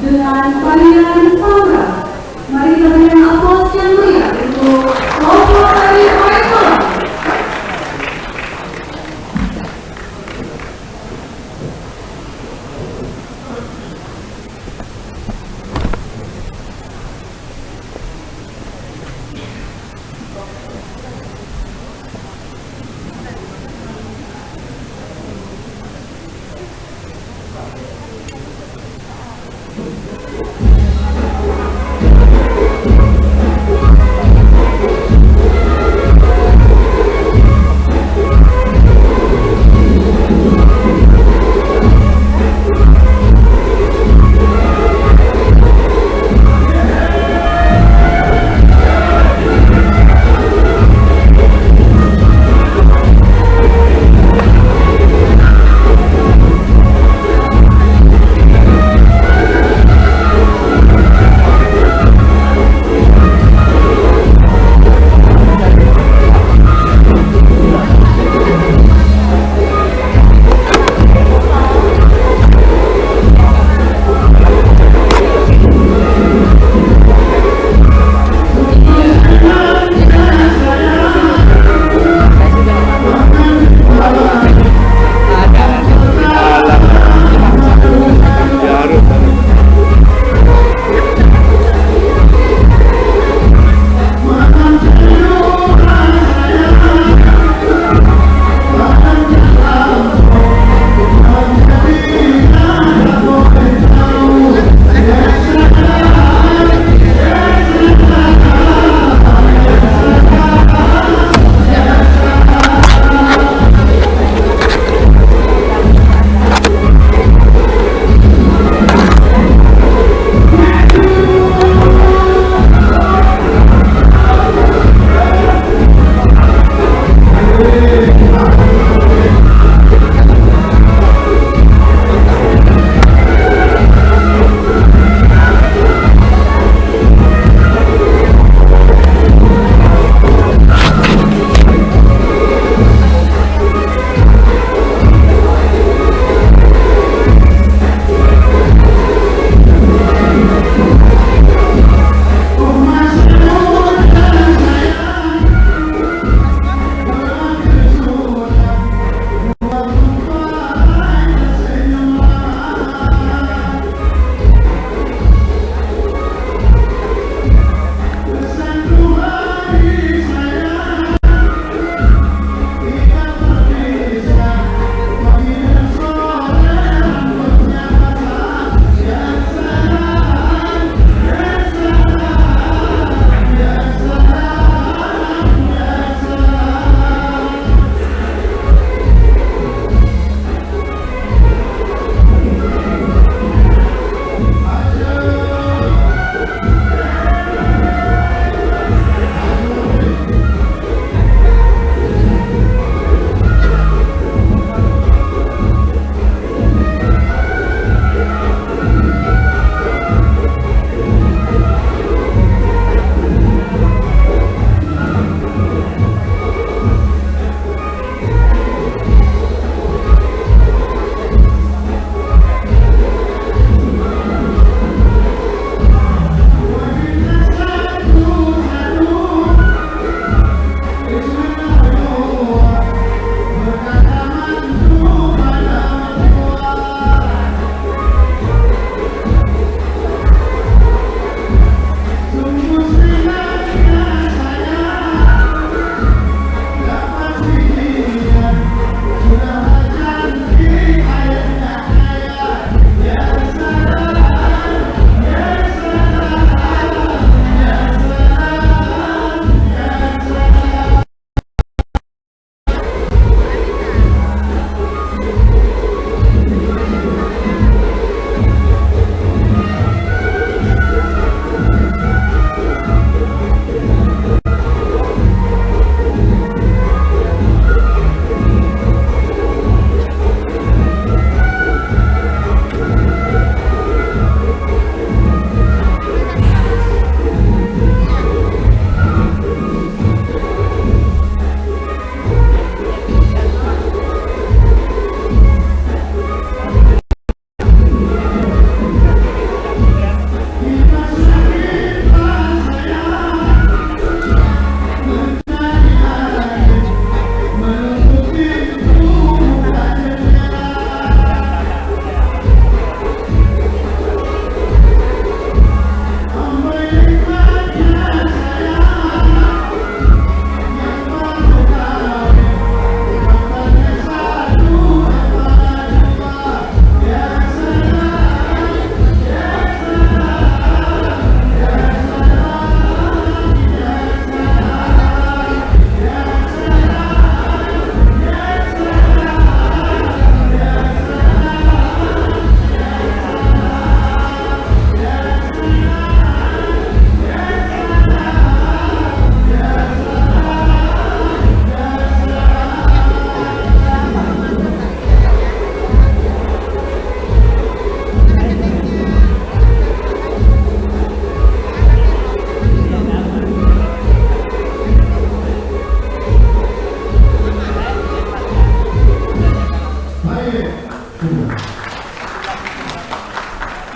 dengan varian Saura. Mari kita berikan aplaus yang meriah untuk kelompok dari Michael.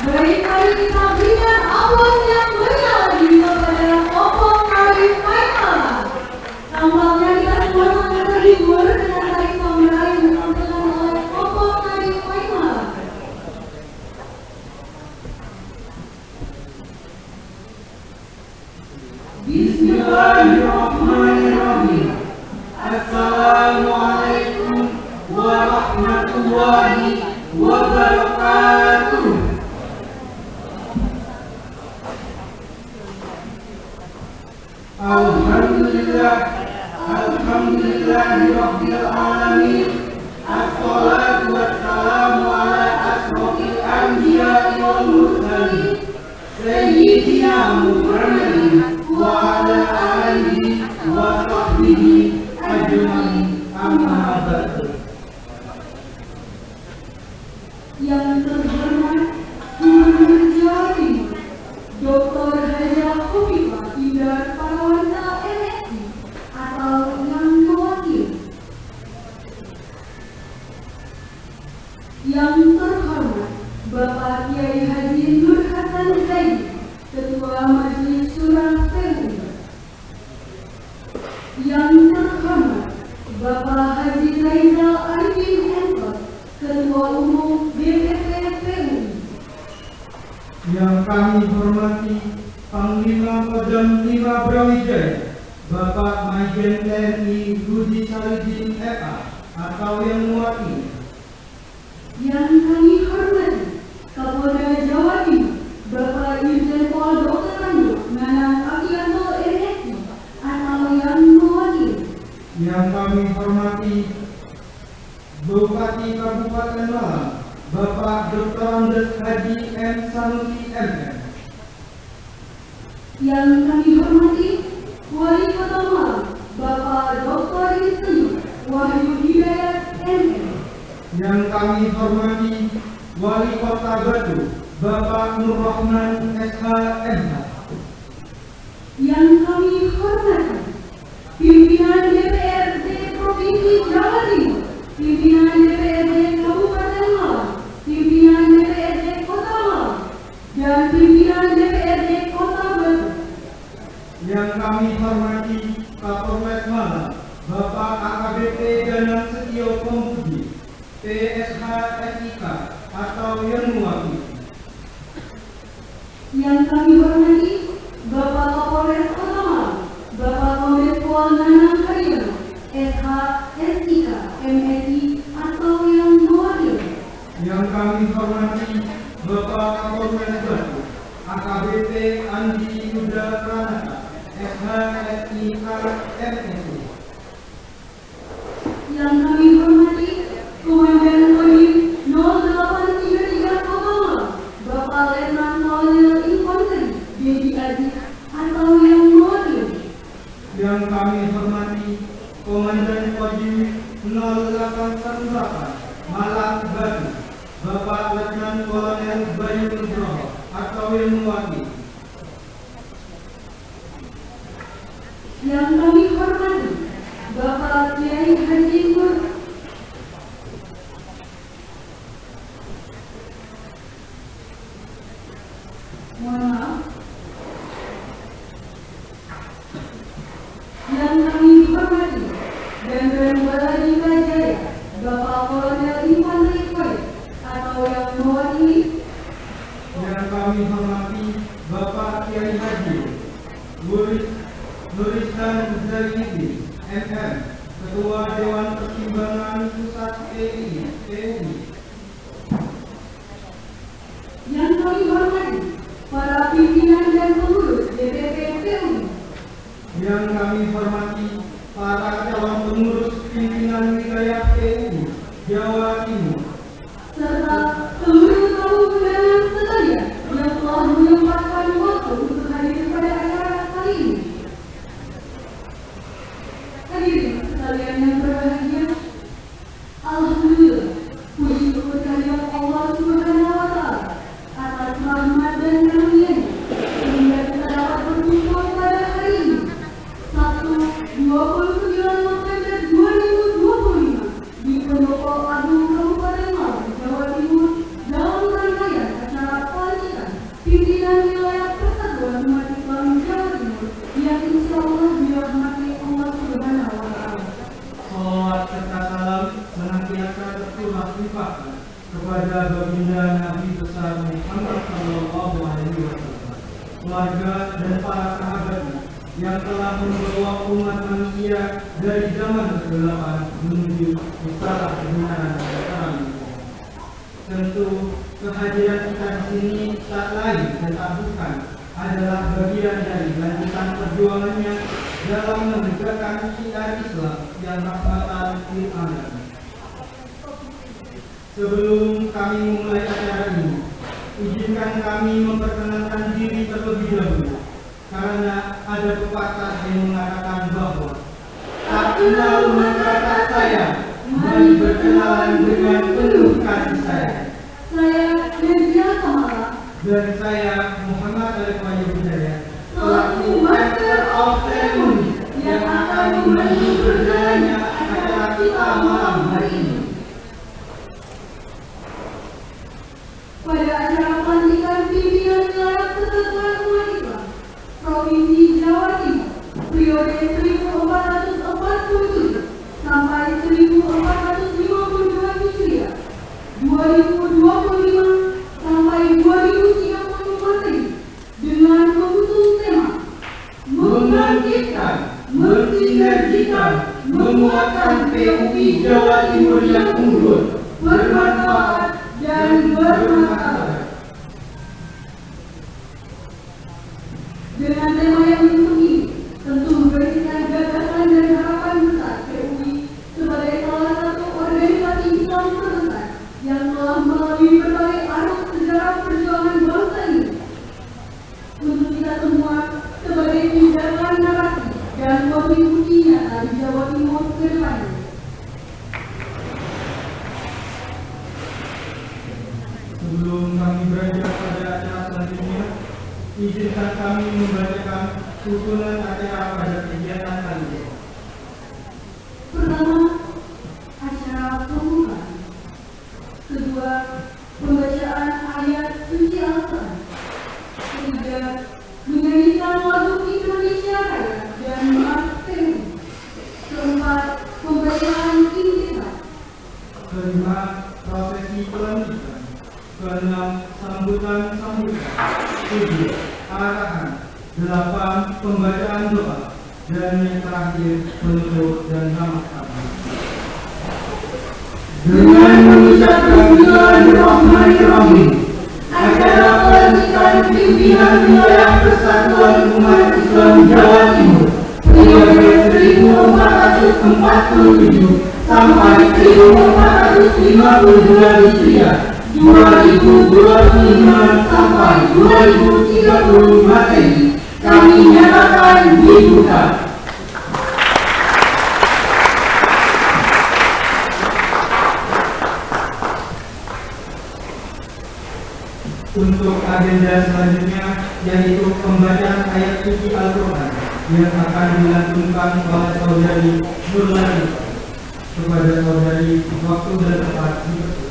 Baik, mari kita berikan aplaus yang meriah lagi kepada kelompok tari Faimala. Tampaknya kita semua sangat terhibur dengan tari samurai yang ditampilkan oleh kelompok tari Faimala. Bismillahirrahmanirrahim. Assalamualaikum warahmatullahi wabarakatuh. Alhamdulillahirabbil alamin. Assalatu wassalamu ala asrofil anbiya'i wal mursalin sayyidina Muhammadin wa ala alihi wa sahbihi ajma'in. Amma ba'du. Yang terhormat Gubernur Jawa Timur Dr. Haja Khofifah Indar Parawansa MSI atau yang mewakili. Yang terhormat Bapak Kiai Haji Nur Hasan Zaidi, Ketua Majelis Syura PMI. Yang terhormat Bapak Haji Raizal Arifin Entos, Ketua Umum BPP PMI. Yang kami hormati Panglima Kodam 5 Brawijaya Bapak Majen TNI Budi Salidin FA atau yang mewakili. Yang kami hormati Kapolda Jawa Timur Bapak Irjen Pol Dr. Ando Nanang Abianto MSI atau yang mewakili. Yang kami hormati Bupati Kabupaten Malang Bapak Dr. Andes Haji M. Sanusi MM. Yang kami hormati Wali Kota Malang Bapak Dr. Insinyur Wahyu Hidayat MM. Yang kami hormati Wali Kota Batu Bapak Nur Rahman SH MH. Yang kami hormati pimpinan DPRD Provinsi Jawa Timur, pimpinan DPRD Kabupaten Malang, pimpinan DPRD Kota Malang, dan pimpinan DPRD Kota Batu. Yang kami hormati Kapolres Malang Bapak AKBP Danang Setio Pembudi PSH SIK atau yang mewakili. Yang kami hormati Bapak Kapolres Kota Malang Bapak Kombes Pol Nanang Haryono SH SIK MSI atau yang mewakili. Yang kami hormati Bapak Kapolres Batu AKBP Andi Yuda Pranata SH SIK MSI. Yang kami hormati Komandan Kodim 0833 Kota Malang Bapak Letnan Kolonel Infanteri Dedi Aziz atau yang mewakili. Yang kami hormati Komandan Kodim 0818 Malang Batu Bapak Letnan Kolonel Bayu Nugroho atau yang mewakili. Yang kami hormati Bapak Kiai Haji Nur Yang kami hormati Dandan Baladi Jaya Bapak Kolonel Infanteri Kuwait atau yang mewakili. Yang kami hormati Bapak Kiai Haji Nuristan Zalidi MM Ketua Dewan Pertimbangan Pusat PUI. Yang kami hormati para pimpinan dan pengurus DPP PUI. Yang kami hormati para calon pengurus pimpinan wilayah PUI Jawa Timur Serta seluruh tamu undangan sekalian yang telah menyempatkan waktu untuk hadir pada acara kali ini. Hadirin sekalian yang berbahagia, alhamdulillah, puji syukur kehadirat Allah Subhanahu wa Ta'ala atas rahmat dan karunia-Nya sehingga kita dapat berkumpul pada hari ini, Sabtu 29 November 2025 di Pendopo Agung Kabupaten Malang, Jawa Timur, dalam rangkaian acara pimpinan wilayah Persatuan Umat Islam Jawa Timur yang insya Allah dirahmati Allah Subhanahu wa Ta'ala. Salawat serta salam senantiasa tercurah limpahkan kepada baginda Nabi besar Muhammad Sallallahu Alaihi Wasallam, keluarga dan para sahabatnya yang telah membawa umat manusia dari zaman kegelapan menuju pusara kebenaran dan terang. Tentu kehadiran kita di sini tak lain dan tak bukan adalah bagian dari lanjutan perjuangannya dalam menegakkan syiar Islam yang rahmatan lil alamin. Sebelum kami memulai acara ini, izinkan kami memperkenalkan diri terlebih dahulu, karena ada pepatah yang mengatakan bahwa tak kenal maka tak sayang, mari berkenalan dengan penuh kasih sayang. Saya Nezia Kamala Dan saya Muhammad Arif Wijaya, selaku Master of Ceremony yang akan membantu berjalannya acara kita malam hari ini. Pada acara pelantikan pimpinan wilayah Persatuan Umat Islam Provinsi Jawa Timur periode 1447 sampai 1452 Hijriah 2025 sampai 2030 Masehi dengan mengusung tema membangkitkan, mensinergikan, menguatkan PUI Jawa Timur yang unggul, bermanfaat dan bermartabat. Dengan tema yang diusung ini, tentu berisikan gagasan dan harapan besar PUI sebagai salah satu organisasi Islam terbesar yang telah melalui berbagai arus sejarah perjuangan bangsa ini. Untuk kita semua sebagai pijakan narasi dan kontribusi nyata di Jawa Timur ke depannya. Sebelum kami beranjak pada acara selanjutnya, izinkan kami membacakan susunan acara pada kegiatan kali ini. Pertama, acara pembukaan. Kedua, pembacaan ayat suci Al-Quran. Ketiga, menyanyikan lagu Indonesia Raya dan Mars PUI. Keempat, pembacaan intisar. Kelima, prosesi pelantikan. Keenam, sambutan-sambutan. 7, arahan. 8, pembacaan doa. Dan yang terakhir, penutup dan nama-nama. Dengan mengucapkan Bismillahirrahmanirrahim, acara pelantikan pimpinan wilayah Persatuan Umat Islam Jawa Timur periode 1447 sampai 1452 Hijriah 2025 sampai 2030 Masehi kami nyatakan dibuka. Untuk agenda selanjutnya, yaitu pembacaan ayat suci Al-Quran yang akan dilantunkan oleh saudari Nurlani. Kepada saudari, waktu dan tempat dipersilakan.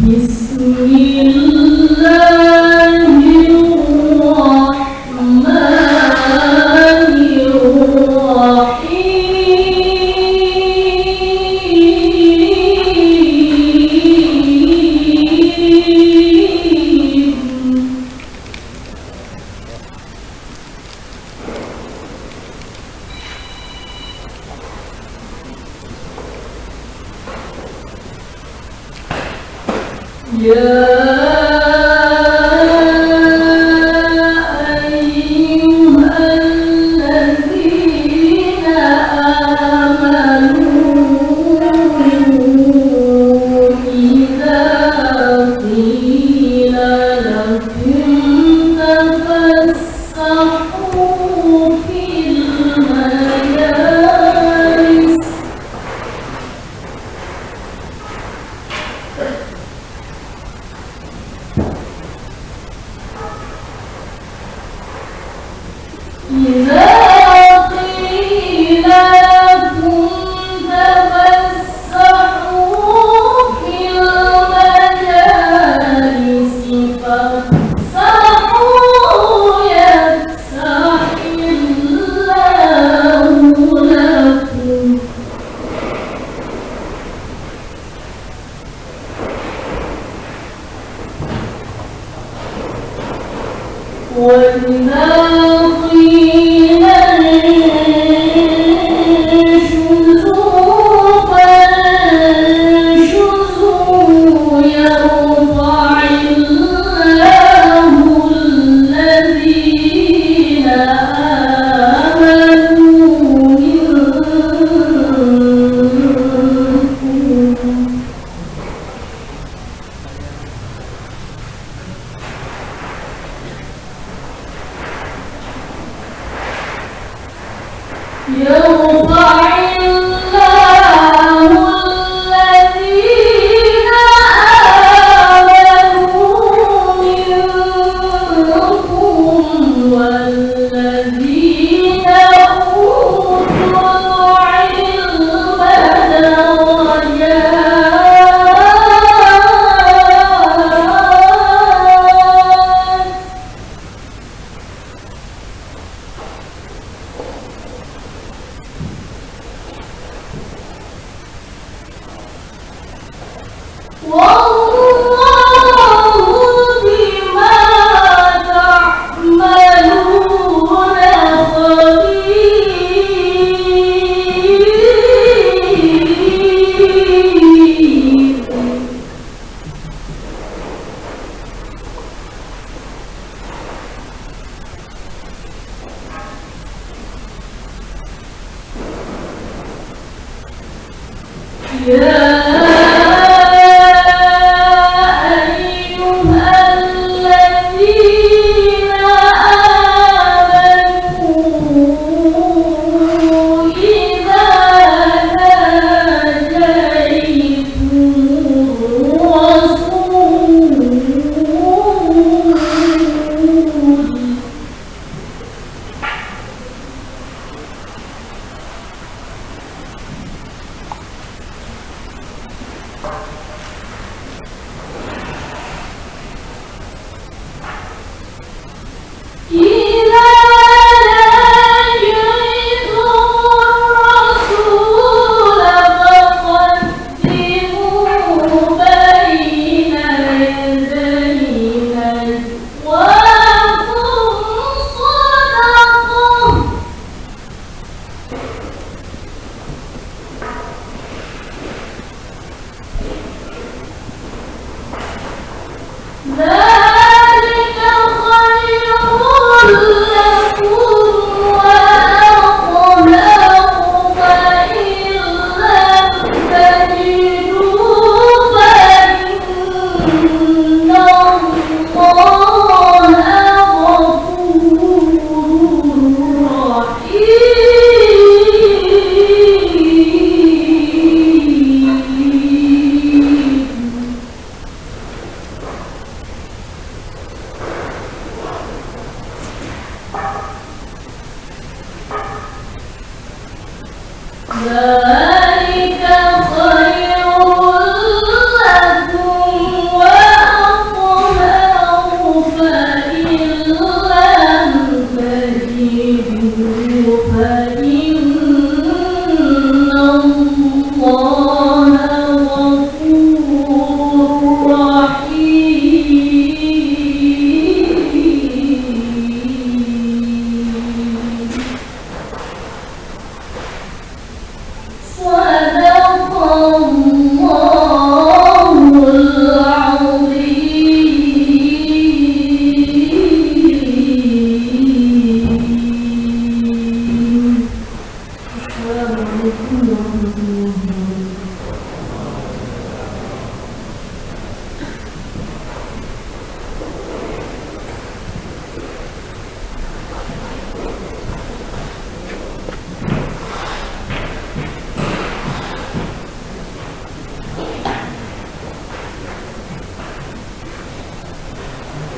Bismillahirrahmanirrahim.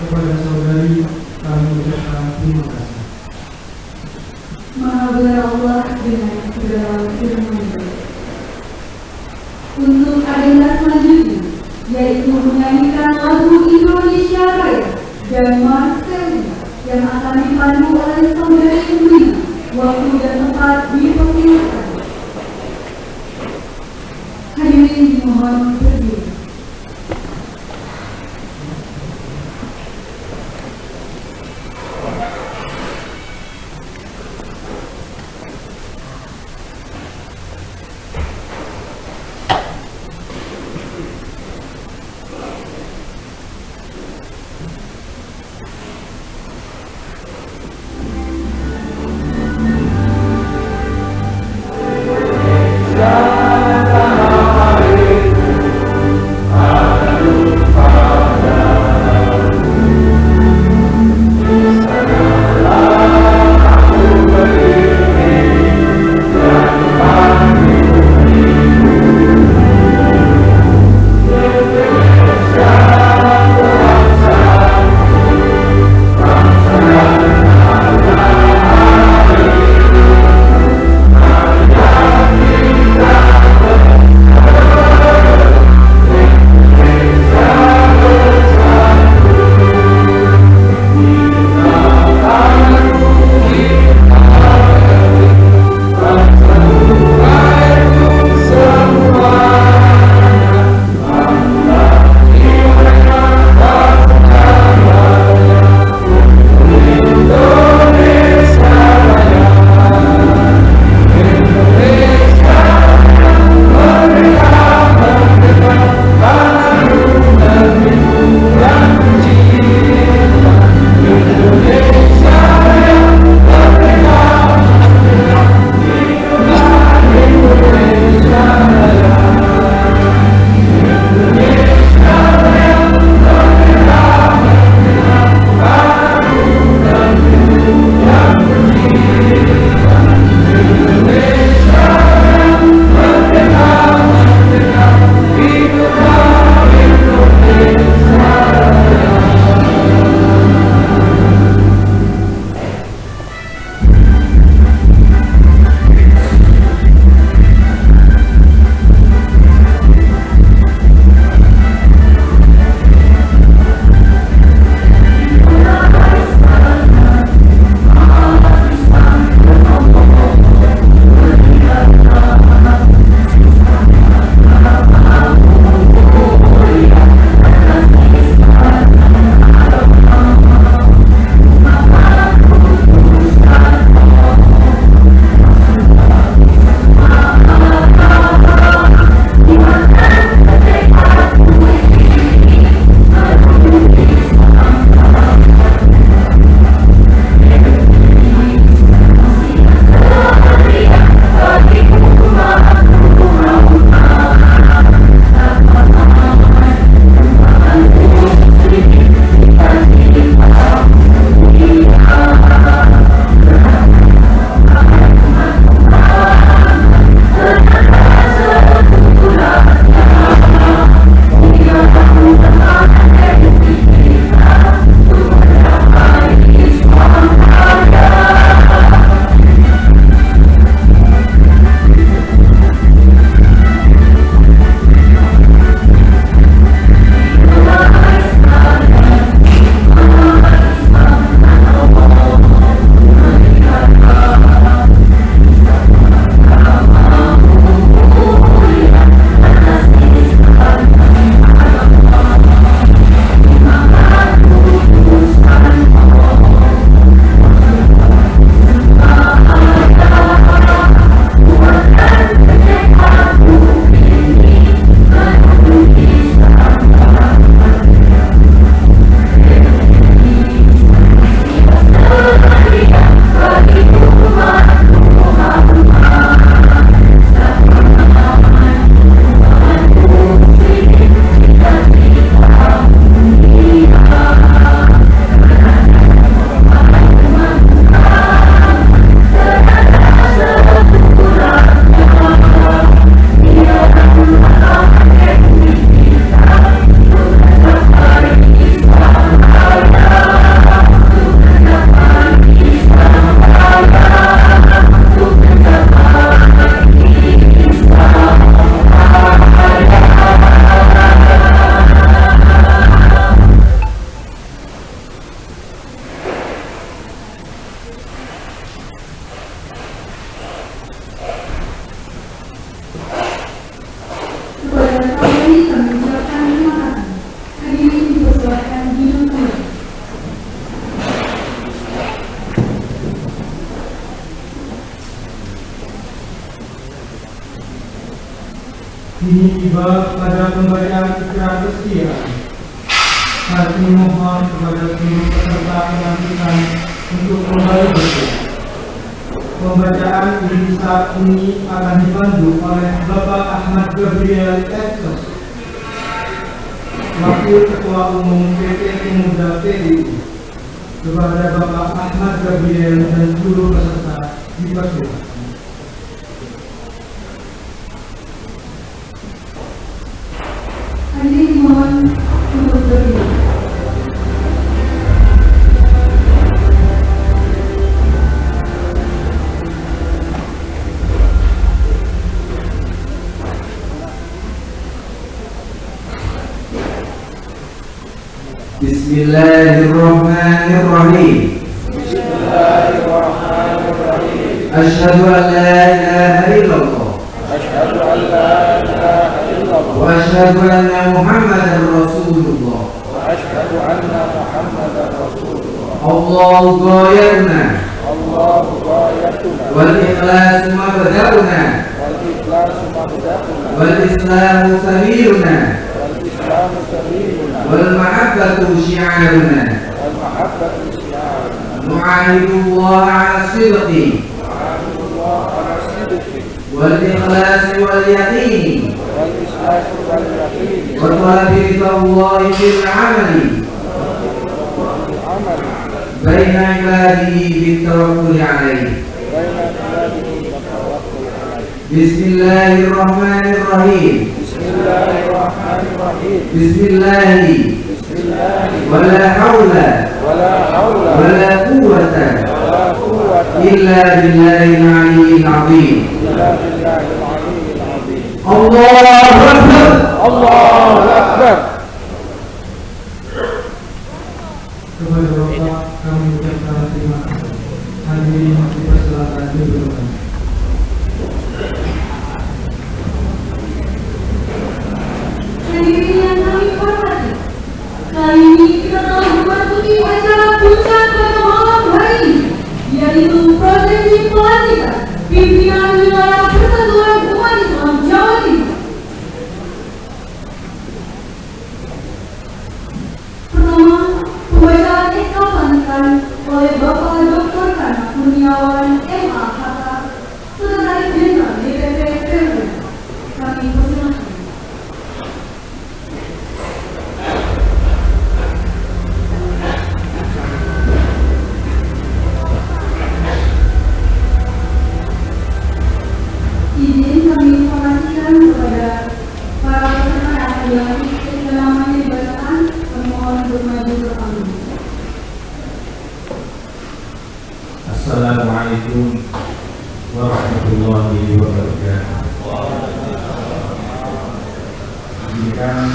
Kepada saudari kami ucapkan terima kasih. Maha benar Allah dengan segala firman-Nya. Untuk agenda selanjutnya, yaitu menyanyikan lagu Indonesia Raya dan Marseille yang akan dipandu oleh saudari Umina. Waktu dan tempat dipersilakan. Hadirin dimohon berdiri. Tiba pada pembacaan ikrar kesetiaan, kami mohon kepada seluruh peserta pelantikan untuk kembali berdiri. Pembacaan ini saat ini akan dipandu oleh Bapak Ahmad Gabriel Eksos, Wakil Ketua Umum PT Pemuda PDI. Kepada Bapak Ahmad Gabriel dan seluruh peserta dipersilakan. Hadirin mohon untuk berdiri. Bismillahirrahmanirrahim. Asyhadu an la ilaha illallah. Wa asyhadu anna Muhammadar Rasulullah. Allahu ghayatuna. Wal ikhlasu mabda'una. Wal islamu sabiluna. Wal mahabbatu syi'aruna. Nu'ahidullah ala sidqi wal ikhlasi wal yaqini wa talabi ridallahi bil amali baina ibadihi bit tawakkuli alaihi. Bismillahirrahmanirrahim. Bismillahi wala haula wala quwwata illa billahil aliyyil azim. Allahu akbar. Allahu akbar. Kepada Bapak kami ucapkan terima kasih. Hadirin dipersilakan duduk. Hadirin yang kami hormati, kali ini kita telah memasuki acara puncak pada malam hari ini, yaitu prosesi pelantikan pimpinan wilayah Persatuan Umat Islam Jawa Timur. Pertama, pembacaan SK pelantikan oleh Bapak Dr. Kana Kurniawan MA.H.K, Sekretaris Jenderal DPP PRI. Kami persilakan. Izin kami informasikan kepada para peserta yang akan dilantik ketika namanya dibacakan, permohonan untuk maju ke panggung. Assalamualaikum warahmatullahi wabarakatuh. Izinkan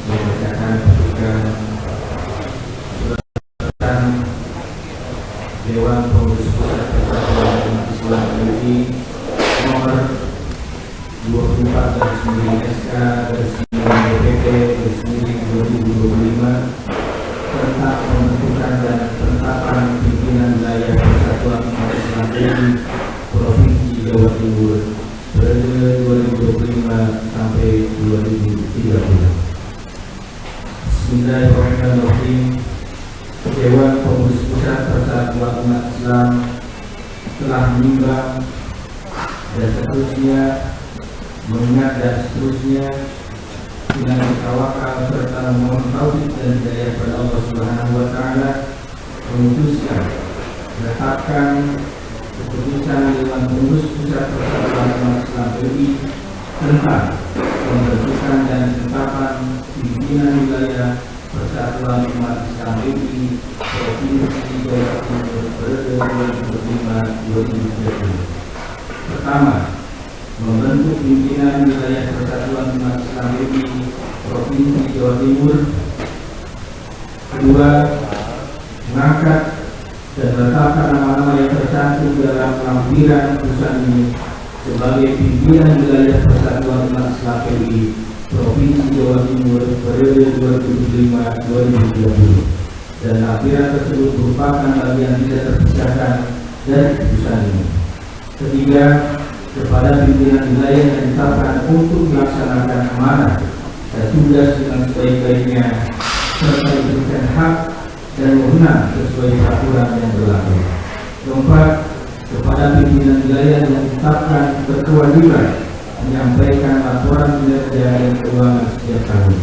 saya bacakan petikan suratan Dewan Pengurus Pusat Persatuan Umat Islam RI nomor 24/9 SK/DPP/2025 tentang pembentukan dan penetapan pimpinan wilayah Persatuan Umat Islam RI Provinsi Jawa Timur periode 2025 sampai 2030. Bismillahirrahmanirrahim. Dewan Pengurus Pusat Persatuan Umat Islam telah menimbang dan seterusnya mengingat dan seterusnya dengan bertawakal serta memohon taufik dan hidayah kepada Allah Subhanahu wa taala memutuskan menetapkan keputusan Dewan Pengurus Pusat Persatuan Umat Islam RI tentang pembentukan dan penetapan pimpinan wilayah Persatuan Umat Islam RI Provinsi Jawa Timur periode 2025-2030. Pertama, membentuk pimpinan wilayah Persatuan Umat Islam RI Provinsi Jawa Timur. Kedua, mengangkat dan menetapkan nama-nama yang tercantum dalam lampiran putusan ini sebagai pimpinan wilayah Persatuan Umat Islam RI Provinsi Jawa Timur periode 2025-2030, dan lampiran tersebut merupakan bagian tidak terpisahkan dari putusan ini. Ketiga, kepada pimpinan wilayah yang ditetapkan untuk melaksanakan amanah dan tugas dengan sebaik-baiknya serta diberikan hak dan wewenang sesuai peraturan yang berlaku. Keempat, kepada pimpinan wilayah yang ditetapkan berkewajiban menyampaikan laporan kinerja dan keuangan setiap tahun.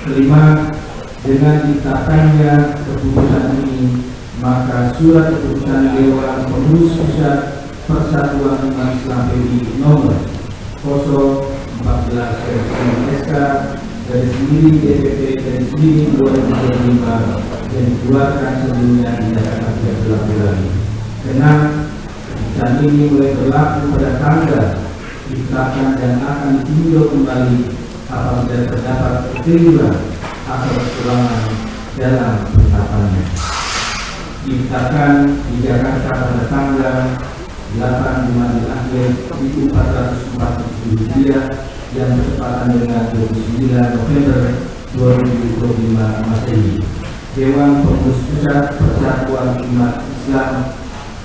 Kelima, dengan ditetapkannya keputusan ini, maka surat keputusan Dewan Pengurus Pusat Persatuan Umat Islam PBI nomor 014/SK DPP/2025 yang dikeluarkan sebelumnya tidak akan berlaku lagi. Keenam, keputusan ini mulai berlaku pada tanggal ditetapkan dan akan ditinjau kembali apabila terdapat kekeliruan atau kekurangan dalam penetapannya. Ditetapkan di Jakarta pada tanggal 8 Jumadil Akhir 1447 Hijriah yang bertepatan dengan 29 November 2025 Masehi. Dewan Pengurus Pusat Persatuan Umat Islam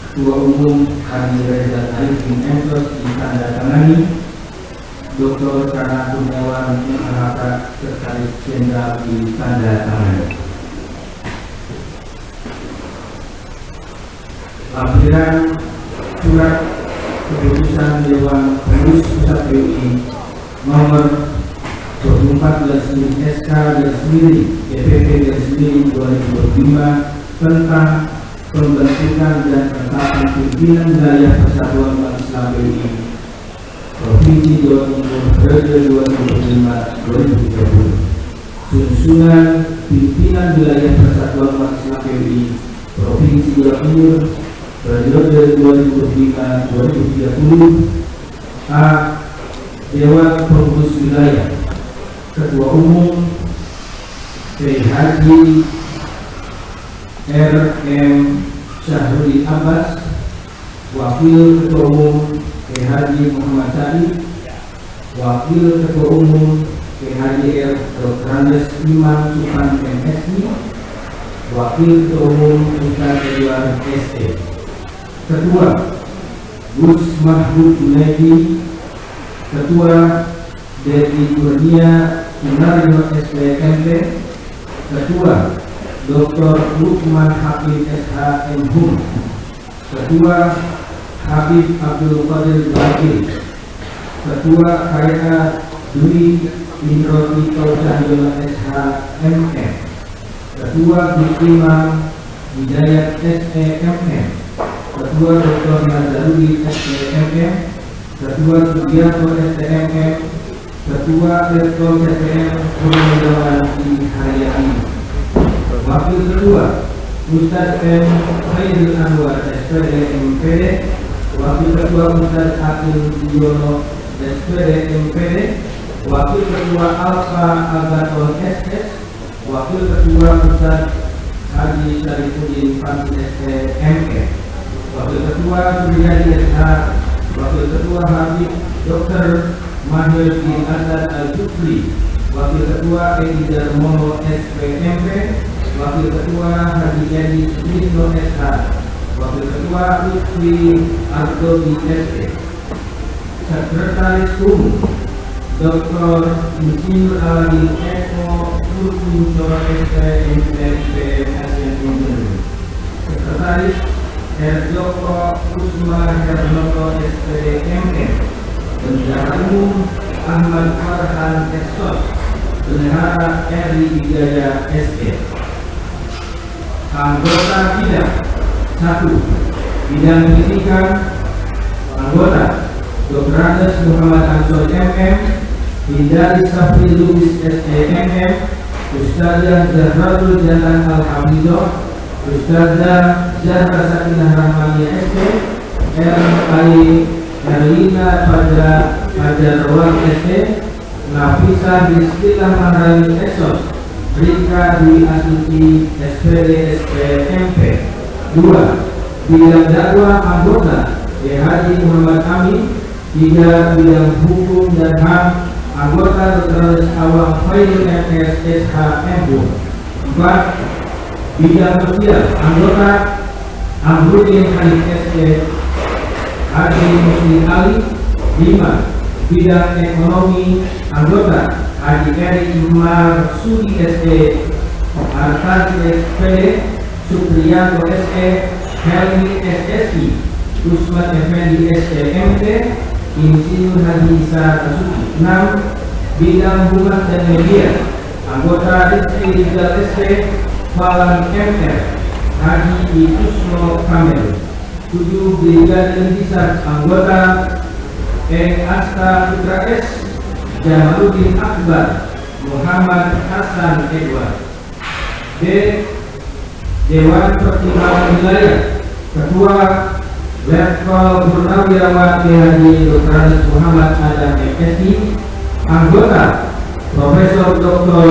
Ketua Umum Haji Reza Arifin Ensos ditandatangani Dr. Karna Kurniawan MHK Sekretaris Jenderal ditandatangani. Lampiran surat keputusan Dewan Pengurus Pusat PBI nomor 24/SK/DPP/2025 tentang pembentukan dan penetapan pimpinan wilayah Persatuan Umat Islam PBI Provinsi Jawa Timur periode 2025-2030. Susunan pimpinan wilayah Persatuan Umat Islam PBI Provinsi Jawa Timur periode 2025-2030. A. Dewan Pengurus Wilayah. Ketua Umum Kiai Haji R.M. Syahrudi Abbas. Wakil Ketua Umum Kiai Haji Muhammad Sa'id. Wakil Ketua Umum Kiai Haji R. Dr. Andes Imam Supan MSI. Wakil Ketua Umum Ustaz Edward S.E. Ketua Gus Mahbub Junaidi. Ketua Dedi Kurnia Sunaryo SPMP. Ketua Dr. Lukman Hakim SHM Hum. Ketua Habib Abdul Qadir Bakir. Ketua KYA Dwi Indroti Cahyono SHMM. Ketua Gus Imam Hidayat SEMM. Ketua Dr. Nazarudi SEMM. Ketua Sugiarto STMM. Ketua Rektor CPM Purnawirawan di Haryani. Wakil Ketua Ustaz M. Khairul Anwar SPD MPD. Wakil Ketua Ustaz Akil Yono SPD MPD. Wakil Ketua Alfa Agaton SS. Wakil Ketua Ustaz Haji Syarifuddin Fatih STMK. Wakil Ketua Suryadi SH. Wakil Ketua Habib Dr. Mahir bin Asad Al-Jufri. Wakil Ketua Edi Darmono SPMP. Wakil Ketua Haji Edi Sudisno SH. Wakil Ketua Lutfi Artodi SE. Sekretaris Umum Dr. Insinyur Aladin Eko Kurkunco SPMP. Sekretaris Herjoko Kusma Hernoto SPMM. Bendahara Umum Ahmad Farhan Esos. Bendahara Eri Wijaya SE. Anggota Bidang 1. Bidang Fisika. Anggota Dr. Andes Muhammad Ansor MM. Hindari Safri Lubis SEMM. Ustazah Zahratul Jalan Al-Hamidoh. Ustazah Zahra Sakinah Rahmania SP. R.I. Erlina pada Rawang SP. Nafisa Bismillah Mahrani Esos. Rika Dwi Asuti SPD SPMP. 2. Bidang dakwah anggota Haji Muhammad Amin. 3. Bidang hukum dan HAM anggota Dr. Awang Khairul MS SHMU. 4. Bidang sosial anggota Amrudin Hanif SC Haji Muslim Ali. 5. Bidang Ekonomi, anggota Haji Eri Marsudi SE, Artadi SPD, Supriyanto SE, Helmi SSI, Usman Effendi SEMT, Insinyur Haji Isa Tasuki. 6. Bidang Humas dan Media, anggota Rizky Rizal SE, Falan MR, Haji Itusno Kamel. 7. Brigadir Hisab, anggota Asta Putra S, Jamaluddin Akbar, Muhammad Hasan Edward. D. Dewan Pertimbangan Wilayah, Ketua Letkol Purnawirawan Haji Dr. Muhammad Adam MSI, anggota Profesor Dr.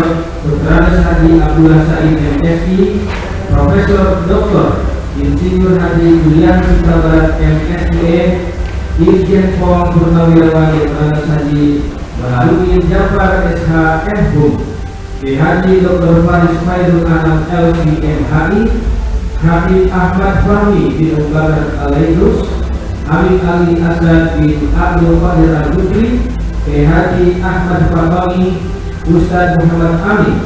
Haji Abdullah Said MSI, Profesor Dr. Insinyur Haji Julian Sutabarat MSI, Irjen Pol Purnawirawan Dr. Haji Baharudin Jafar SH MHum, Haji Dr. Faris Khairul Anam LCMHI, Habib Ahmad Fahmi bin Bakar Alaidrus, Habib Ali Asad bin Abdul Qadir Al-Gufri, Haji Ahmad Fahmi, Ustaz Muhammad Amin,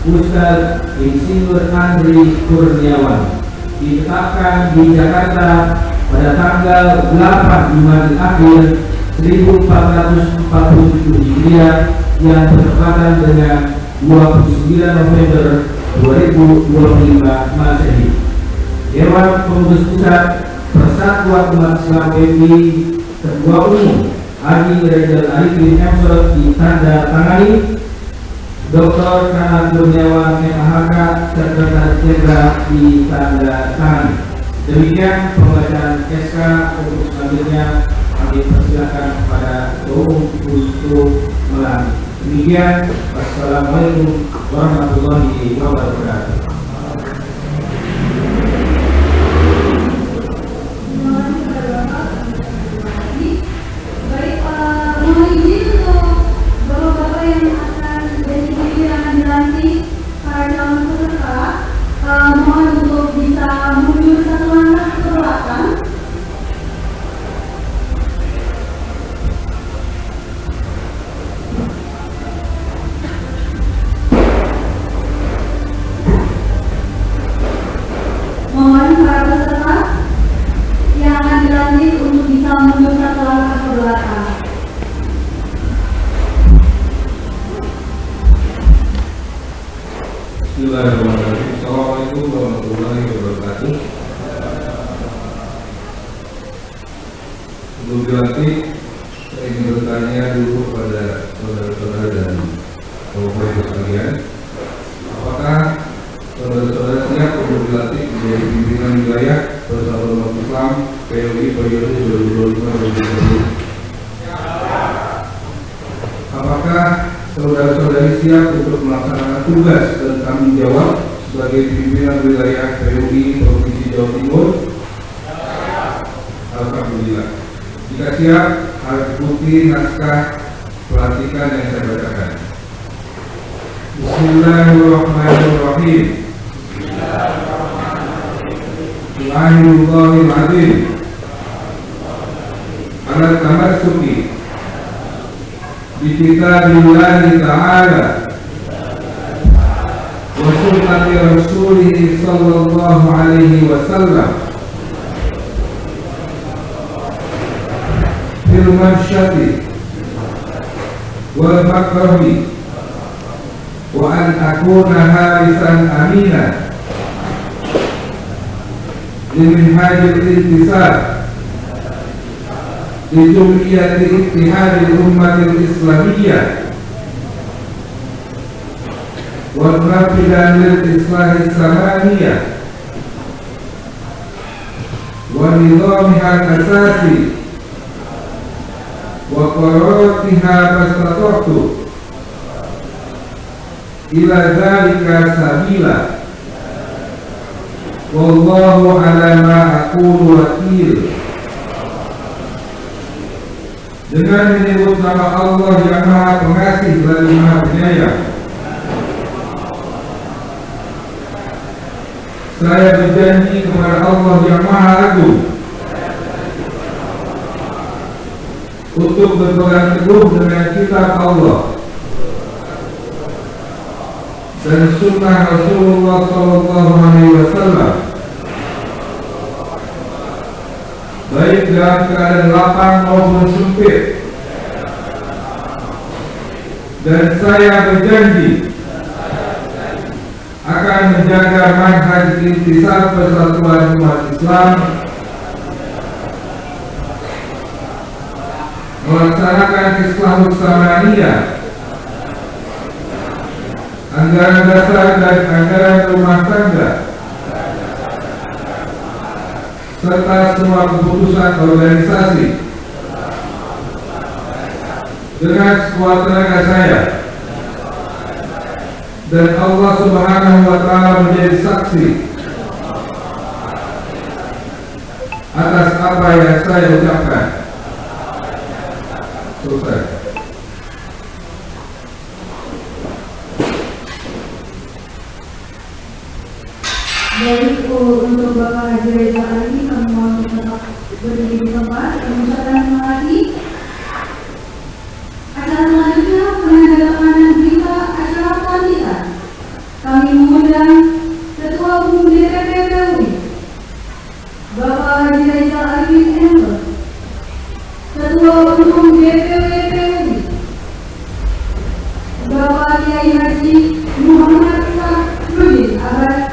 Ustaz Insinyur Andri Kurniawan. Ditetapkan di Jakarta pada tanggal 8 Jumadil Akhir 1447 Hijriah yang bertepatan dengan 29 November 2025 Masehi. Dewan Pengurus Pusat Persatuan Umat Islam PBI Ketua Umum Haji Reza Arifin MSOS ditandatangani Dr. Kanat Kurniawan MHK, Sekretaris Jenderal ditandatangani. Demikian pembacaan SK. Untuk selanjutnya kami persilakan kepada Ketua Umum untuk melanjutkan. Demikian, wassalamualaikum warahmatullahi wabarakatuh. Baik, mohon izin untuk bapak-bapak yang akan jadi pimpinan dilantik para calon peserta, mohon untuk bisa mundur satu langkah ke belakang. Mohon para peserta yang akan dilantik untuk bisa mundur satu langkah ke belakang. Bismillahirrahmanirrahim. Assalamualaikum warahmatullahi wabarakatuh. Sebelum dilantik, saya ingin bertanya dulu kepada saudara-saudara dan bapak-bapak sekalian, apakah saudara-saudara siap untuk dilantik menjadi pimpinan wilayah Persatuan Umat Islam PLI periode 2025-2030? Apakah saudara-saudari siap untuk melaksanakan tugas dan tanggung jawab sebagai pimpinan wilayah PLI Provinsi Jawa Timur? Alhamdulillah. Jika siap, harus ikuti naskah pelantikan yang saya bacakan. Bismillahirrahmanirrahim. Bismillahirrahmanirrahim. Ala tamassuki bi kitabillahi ta'ala wa sunnati rasulih sallallahu alaihi wasallam fil mansyati wal makrahi wa an akuna harisan amina limin hajil intisar di Jum'iyati Ittihadil Ummatil Islamiyah wa munafidan lil islahis samaniyah wa nidhamihal asasi wa qaratiha mastata'tu ila dzalika sabila wallahu ala ma aqulu wakil. Dengan menyebut nama Allah yang Maha Pengasih lagi Maha Penyayang, saya berjanji kepada Allah yang Maha Agung untuk berpegang teguh dengan kitab Allah dan sunnah Rasulullah SAW, baik dalam keadaan lapang maupun sempit. Dan saya berjanji akan menjaga manhaj intisab persatuan umat Islam, melaksanakan Islahus Samaniyah, anggaran dasar dan anggaran rumah tangga, serta semua keputusan organisasi dengan sekuat tenaga saya, dan Allah Subhanahu wa Ta'ala menjadi saksi atas apa yang saya ucapkan. Selesai. Baik, untuk Bapak Haji Reza Ali, kami mohon tetap berdiri di tempat. Kami ucapkan terima kasih. Acara selanjutnya penandatanganan berita acara pelantikan. Kami mengundang Ketua Umum DPP PUI, Bapak Haji Reza Ali MS, Ketua Umum DPW PUI, Bapak Kiai Haji Muhammad Sahrudin Abbas,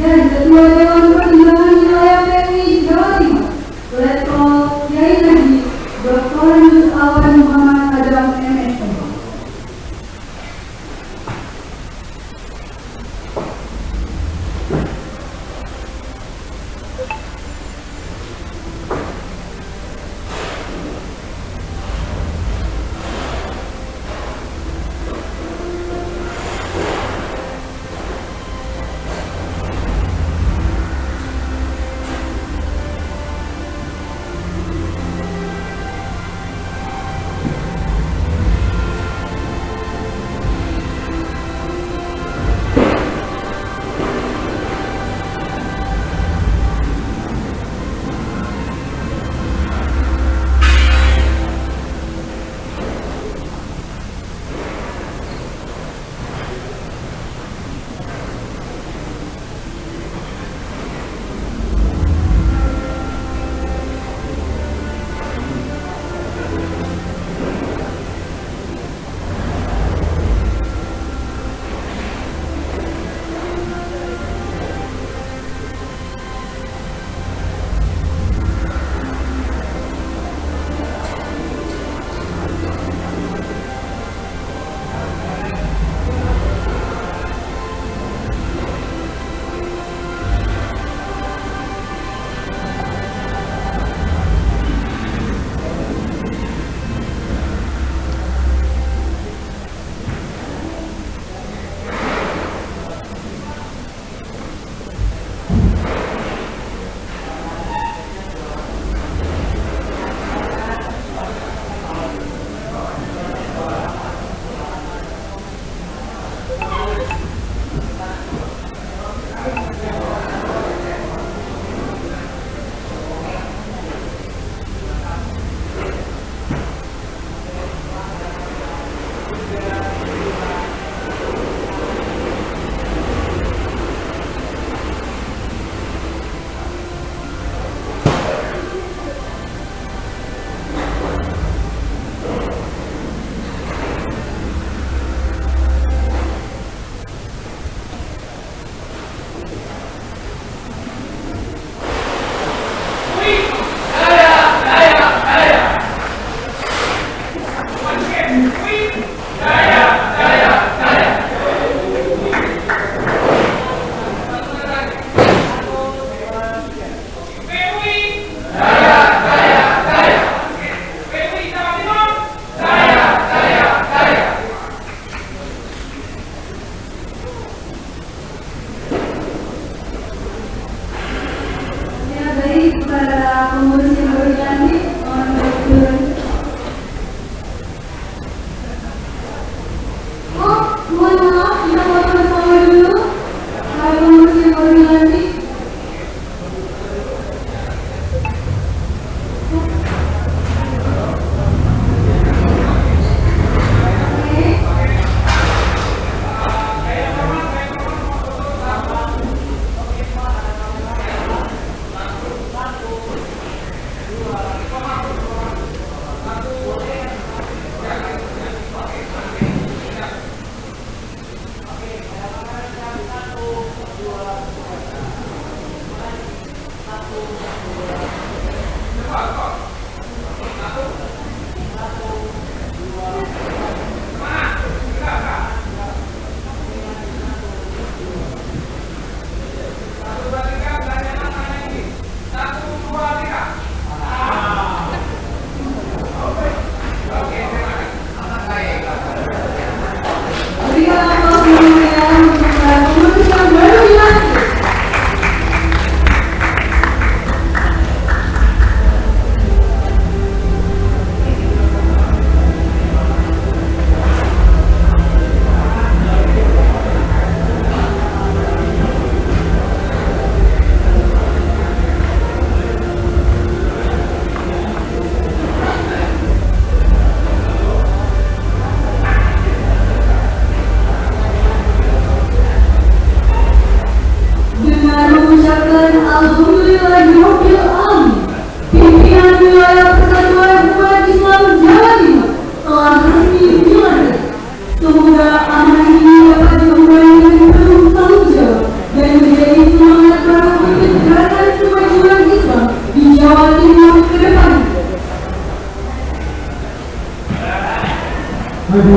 dan Ketua Dewan Pertimbangan Wilayah PUI Jawa Timur, Letkol Kiai Haji Dr. Yus Awan Muhammad Adam MSc.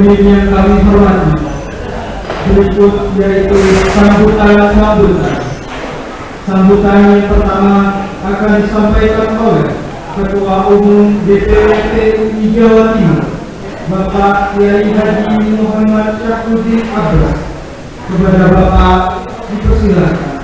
hadirin yang kami hormati, berikut yaitu sambutan. Sambutan yang pertama akan disampaikan oleh Ketua Umum DPRD UI Jawa Timur, Bapak Kiai Haji Muhammad Syafruddin Abbas. Kepada Bapak dipersilakan.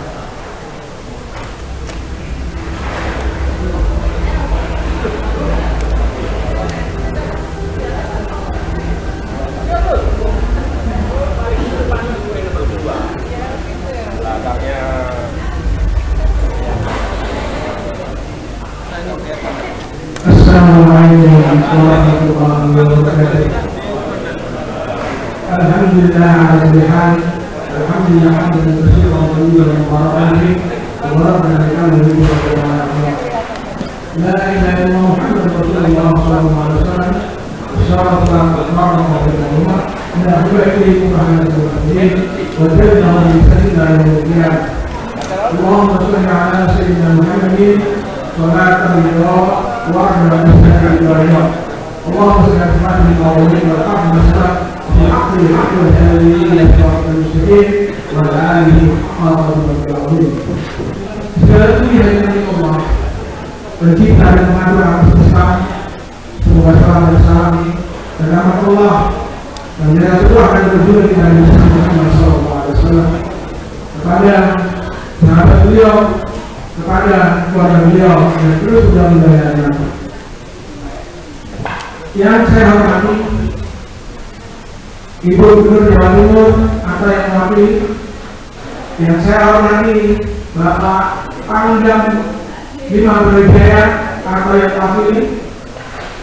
Assalamualaikum warahmatullahi wabarakatuh. Alhamdulillah ala kulli hal. Alhamdulillah hamdan katsiran thayyiban mubarakan fihi wa rabbana lakal hamdu la ilaha illallah Muhammadur rasulullah sallallahu alaihi wasallam. Assalamualaikum warahmatullahi wabarakatuh. Allahumma shalli ala sayyidina Muhammadin salatan lillah wa ala alihi wa sahbihi. Allahumma salli ala sayyidina Muhammadin wa ala alihi في حق الحق والهادي صراط المستقيم وعلى آله وصحبه أجمعين. Segala puji hanya milik Allah, pencipta dan pengatur alam semesta. Semoga salam dan salam dan rahmat Allah dan Rasulullah akan berjumpa di dalam Muhammad sallallahu alaihi wasallam, kepada sahabat beliau, kepada keluarga beliau dan terus sudah mendayanginya. Yang saya hormati Ibu Gubernur Jawa Timur atau yang mewakili, yang saya hormati Bapak Pangdam 5 Brawijaya atau yang mewakili,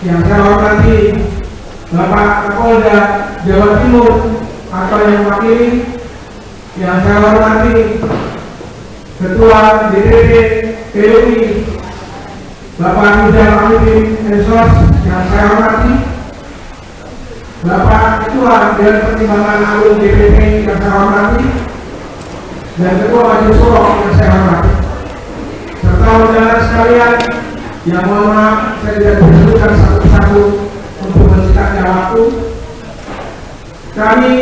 yang saya hormati Bapak Kapolda Jawa Timur atau yang mewakili, yang saya hormati Ketua DPD PUI Bapak Nizam Arifin Ensos, yang saya hormati Bapak Ketua dan Pertimbangan Agung DPP yang saya hormati, dan Ketua Majelis Suro yang saya hormati, serta saudara sekalian yang mohon maaf saya tidak disebutkan satu persatu untuk mensingkatnya waktu. Kami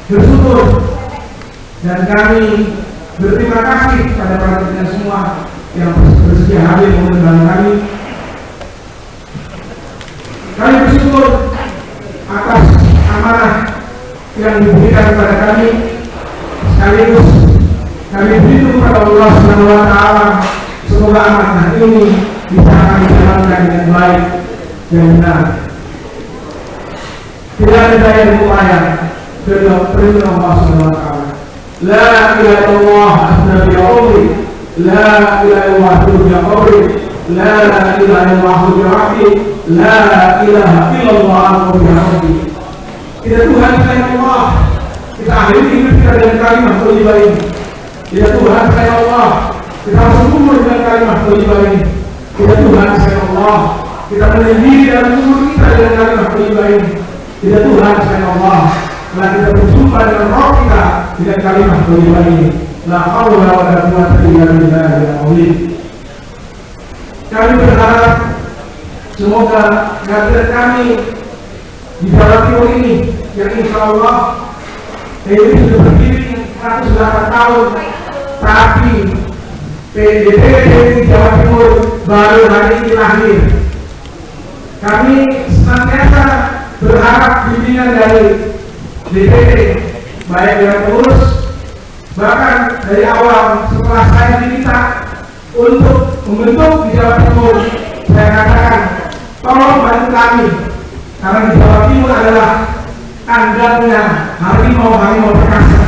bersyukur dan kami berterima kasih pada para pimpinan semua yang bersedia hadir mengundang kami. Kami bersyukur atas amanah yang diberikan kepada kami, sekaligus kami berlindung kepada Allah Subhanahu wa taala. Semoga amanah ini bisa kami jalankan dengan baik dan benar. Tidak ada daya dan upaya kecuali perintah Allah Subhanahu wa taala. La ilaha illallah asna bi amri, la ilaha illallah bi amri, la ilaha illallah bi rahmi, la ilaha illallah Muhammadur. Tidak Tuhan selain Allah. Kita akhiri hidup kita dengan kalimat thayyibah ini. Tidak Tuhan selain Allah. Kita harus umur dengan kalimat thayyibah ini. Tidak Tuhan selain Allah. Kita menyendiri dalam umur kita dengan kalimat thayyibah ini. Tidak Tuhan selain Allah. Telah kita bersumpah dengan roh kita dengan kalimat thayyibah ini. La haula wa la quwwata illa billahil azim. Kami berharap semoga kehadiran kami di Jawa Timur ini, yang insya Allah ini sudah berdiri 108 tahun, tapi DPRD di Jawa Timur baru hari ini lahir. Kami senantiasa berharap bimbingan dari DPRD, baik dari pengurus, bahkan dari awal setelah saya diminta untuk membentuk di Jawa Timur, saya katakan tolong bantu kami, karena di Jawa Timur adalah kandangnya harimau perkasa,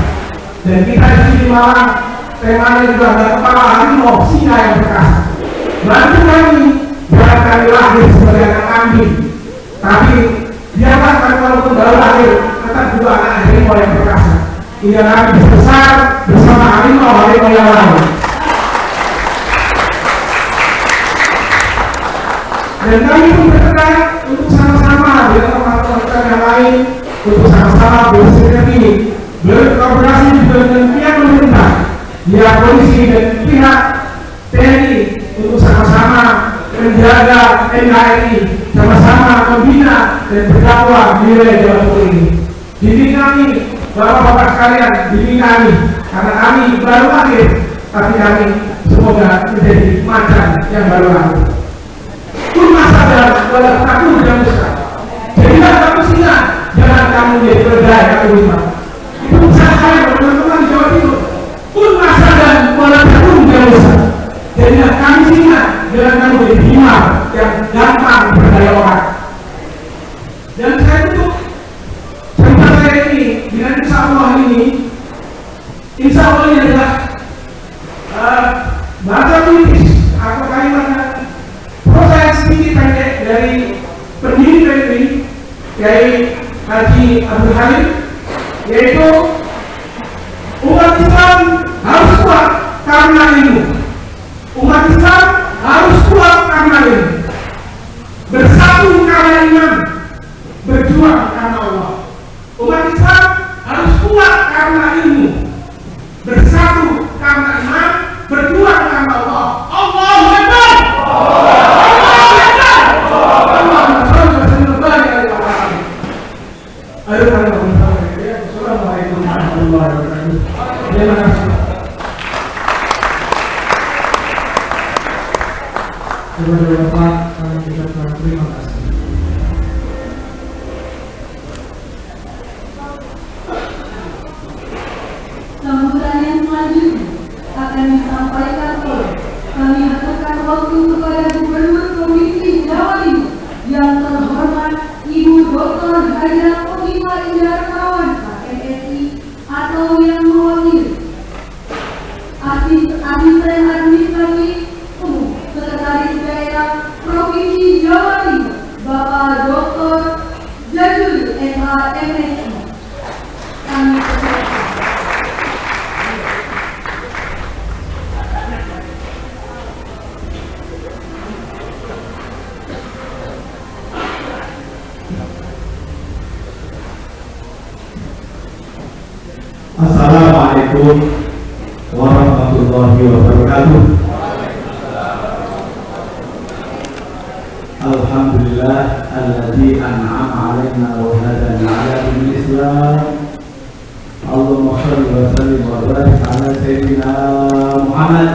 dan kita di sini Malang temanya juga ada kepala harimau singa yang perkasa. Bantu kami, jangan kami lahir sebagai anak kambing, tapi biarlah kami walaupun baru lahir tetap juga anak harimau yang perkasa, hingga kami bisa besar bersama harimau yang lain. Dan kami pun bertekad untuk sama-sama dengan teman-teman yang lain untuk sama-sama bersinergi, berkolaborasi juga dengan pihak pemerintah, pihak polisi dan pihak TNI untuk sama-sama menjaga NKRI sama-sama membina dan berdakwah di wilayah Jawa Timur ini. Bimbing kami, bapak-bapak sekalian, bimbing kami, karena kami baru lahir, tapi kami semoga menjadi macan yang baru lahir. Kun masa dan walau takut yang besar. Jadilah kamu singa, jangan kamu menjadi keledai atau lima. Itu pesan saya teman-teman di Jawa Timur. Kun masa dan walau takut yang besar. Jadilah kami singa, jangan kamu menjadi lima yang gampang berdaya orang. Dan saya tutup cerita saya ini dengan insya Allah ini. Insya Allah ini adalah bahasa politis atau kalimatnya proses tinggi pendek dari pendiri PBI Kiai Haji Abdul Halim, yaitu umat Islam harus kuat karena ilmu. Umat Islam harus kuat karena ilmu. Bersatu karena iman, berjuang karena Allah. Umat Islam harus kuat karena ilmu, bersatu karena iman, berjuang karena Allah. Allahu Akbar. Allahu Akbar. Allahumma shalli wa sallim wa barik ala Muhammad. Assalamualaikum warahmatullahi wabarakatuh. Terima kasih. Kepada Bapak kami ucapkan terima kasih. Sambutan yang selanjutnya akan disampaikan oleh kami aturkan waktu kepada Gubernur Provinsi Jawa Timur yang terhormat Ibu Dr. Haja Kofifa Indar Parawansa MSI atau yang mewakili Asisten Administrasi Umum Sekretaris Daerah Provinsi Jawa Timur Bapak Dr. Jajul SH MSI. Kami persilakan. Assalamualaikum warahmatullahi wabarakatuh. Alhamdulillah alladzi an'ama 'alaina wa hadana 'ala dinil Islam. Allahumma shalli wa sallim wa barik ala sayyidina Muhammad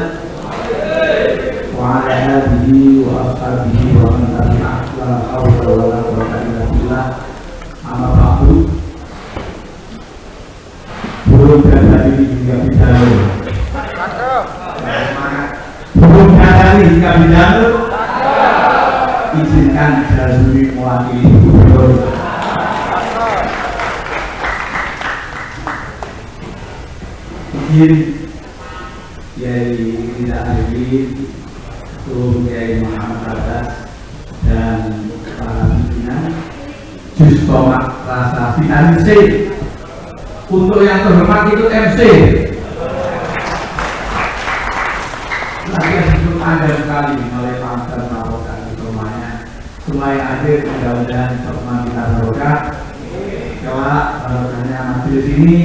wa ala alihi wa ashabihi wa man tabi'ahu la haula wa la quwwata illa billah. Amma ba'du. Burung dadari hingga bidanu. Burung dadari hingga bidanu. Izinkan Jazuli mewakili Gubernur. Izin Kiai Rida Arifin, Ketua Kiai Muhammad Abbas dan para pimpinan Jus Tomak Rasa Vitamin C. Untuk yang terhormat itu MC. Lagi itu ada sekali oleh Pantan Marokan semuanya. Semua yang hadir mudah-mudahan teman kita barokah. Kelak barokahnya majelis ini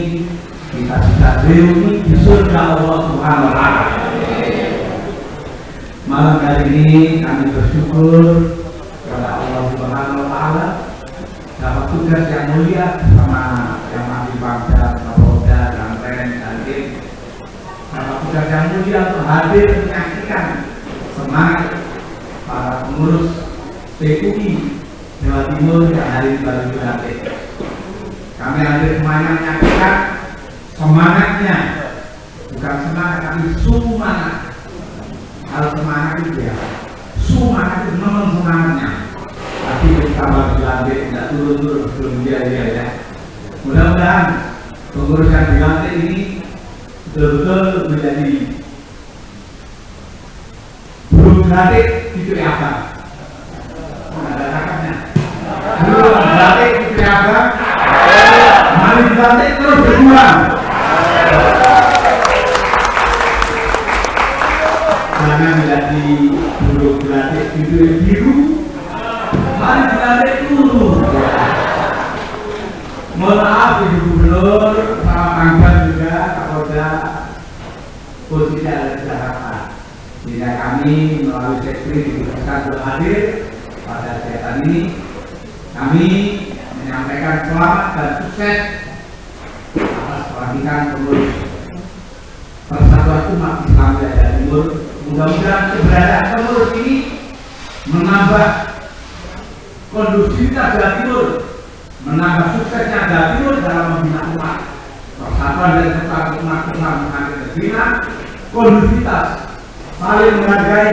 kita bisa reuni di surga Allah Subhanahu wa Ta'ala. Malam kali ini kami bersyukur kepada Allah Subhanahu wa Ta'ala dapat tugas yang mulia sama yang ahli bangsa, Kapolda, dan Tim. Dapat tugas yang mulia untuk hadir menyaksikan semangat para pengurus PUI Jawa Timur yang hari ini baru dilantik. Kami hadir semuanya menyaksikan semangatnya, bukan semangat tapi sumangat. Kalau semangat itu ya, sumangat itu memang semangatnya. Tapi ketika baru dilantik tidak turun-turun belum dia ya. Mudah-mudahan pengurus yang dilantik ini betul-betul menjadi burung dilantik itu apa? Ada cakapnya. Burung dilantik itu apa? Mari dilantik terus berjuang. Jangan menjadi burung dilantik itu biru. Mari dilantik turun. Mohon maaf Ibu Gubernur, Pak Pangdam juga, Kapolda, posisi ada di Jakarta. Sehingga kami melalui sekretari ditugaskan untuk hadir pada kegiatan ini. Kami menyampaikan selamat dan sukses atas pelantikan pengurus Persatuan Umat Islam Jawa Timur. Mudah-mudahan keberadaan pengurus ini menambah kondusivitas Jawa Timur, menambah suksesnya Jawa Timur dalam membina umat. Persatuan dan persatuan umat Islam semakin terbina, kondusivitas, saling menghargai,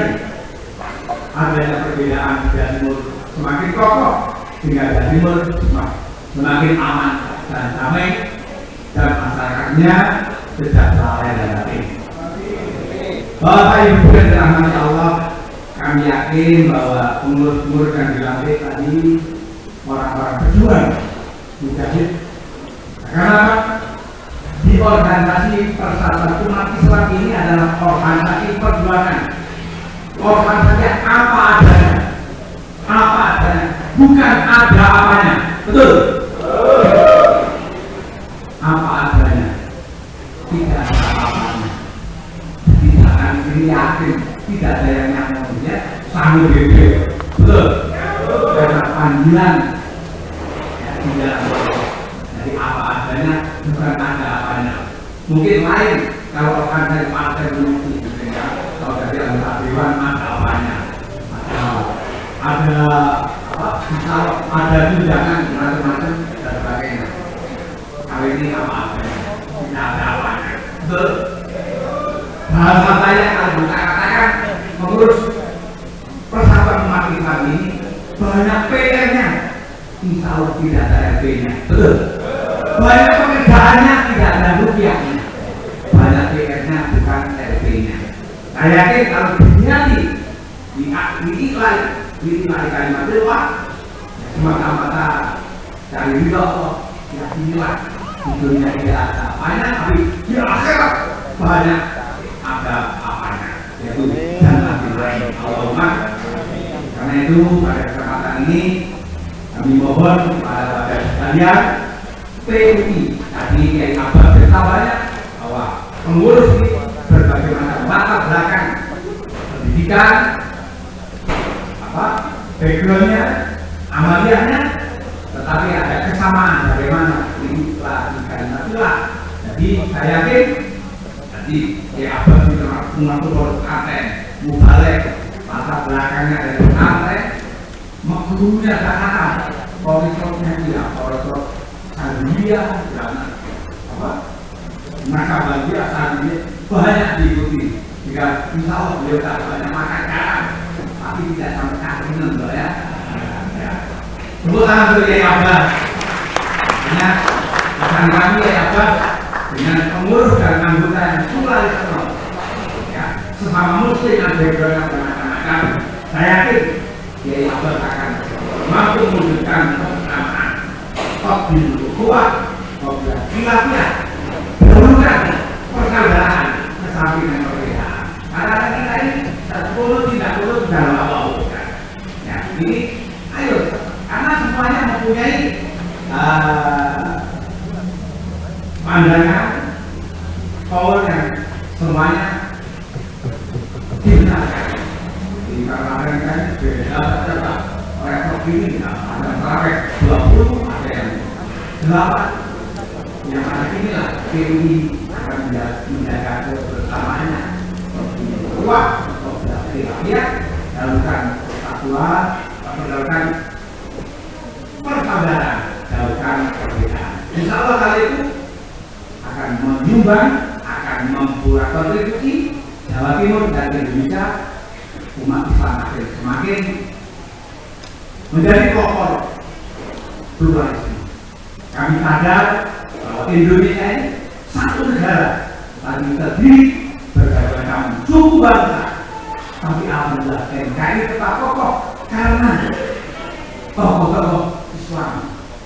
adanya perbedaan di Jawa Timur semakin kokoh, sehingga Jawa Timur semakin aman dan damai, dan masyarakatnya sejahtera dan tertib. Bapak Ibu yang dirahmati Allah, kami yakin bahwa pengurus-pengurus yang dilantik tadi orang-orang berjuang, mujahid. Karena di organisasi Persatuan Umat Islam ini adalah organisasi perjuangan, organisasi apa adanya, bukan ada apanya, betul? Apa adanya, tidak ada apa-apanya. Tidak akan yakin, tidak ada yang nyamuknya, sanggup bebek, betul? Karena panggilan ya, tidak jadi apa adanya, bukan ada apanya. Mungkin lain kalau orang dari partai politik, kalau dari anggota dewan ada apanya, ada apa? Misal ada tunjangan macam-macam dan sebagainya. Kali ini apa adanya, tidak ada apanya, betul? Bahasa saya kalau kita katakan mengurus Persatuan Umat Islam ini banyak PR-nya, insya Allah tidak ada RP-nya, betul? Banyak pekerjaannya, tidak ada rupiahnya, banyak PR-nya, bukan RP-nya. Saya yakin kalau diniati diiklan kalimat lewat, semata-mata cari ridho Allah, ya inilah dunia tidak ada apanya, tapi di akhirat banyak ada apanya, yaitu jangan diraih Allahumma. Karena itu pada kesempatan ini kami mohon kepada bapak sekalian, PUI tadi Kiai Abbas bertanya bahwa pengurus ini berbagai macam latar belakang pendidikan, backgroundnya, amaliyahnya, tetapi ada kesamaan bagaimana ini kalimat itulah. Jadi saya yakin tadi ya Abbas itu mengatur konten mubalek, latar belakangnya dari pesantren, gurunya katakan politik-politiknya dia, politik sandia, maka dia sandia banyak diikuti. Jika insya Allah beliau tak banyak makan garam, tapi tidak sampai kaki ya. Tepuk tangan untuk Kiai Abbas. Hanya pesan kami Kiai Abbas dengan pengurus dan anggota yang pluralisme, ya, sesama muslim yang background yang bermacam-macam. Saya yakin Kiai Abbas akan mampu mewujudkan kebersamaan, kopi kuat, kopi khilafiyah, dahulukan persaudaraan, kesampingan perbedaan. Karena kita ini 10 tidak perlu dalam apa-apa. Ya, ini ayo, karena semuanya mempunyai pandangan, power yang semuanya dibenarkan. Jadi karena mereka beda rekor ini ada sampai 20, ada yang 8. Yang ada inilah PUI akan menjaga kebersamaannya. Kuat, ya, dalukan persatuan, dalukan persaudaraan, dalukan perbedaan. Insya Allah hal itu akan menyumbang, akan membuat kontribusi Jawa Timur dan Indonesia, umat Islam akan semakin menjadi kokoh pluralisme. Kami sadar bahwa Indonesia ini satu negara, tadi terdiri berbagai macam suku bangsa, tapi alhamdulillah NKRI tetap kokoh karena tokoh-tokoh Islam,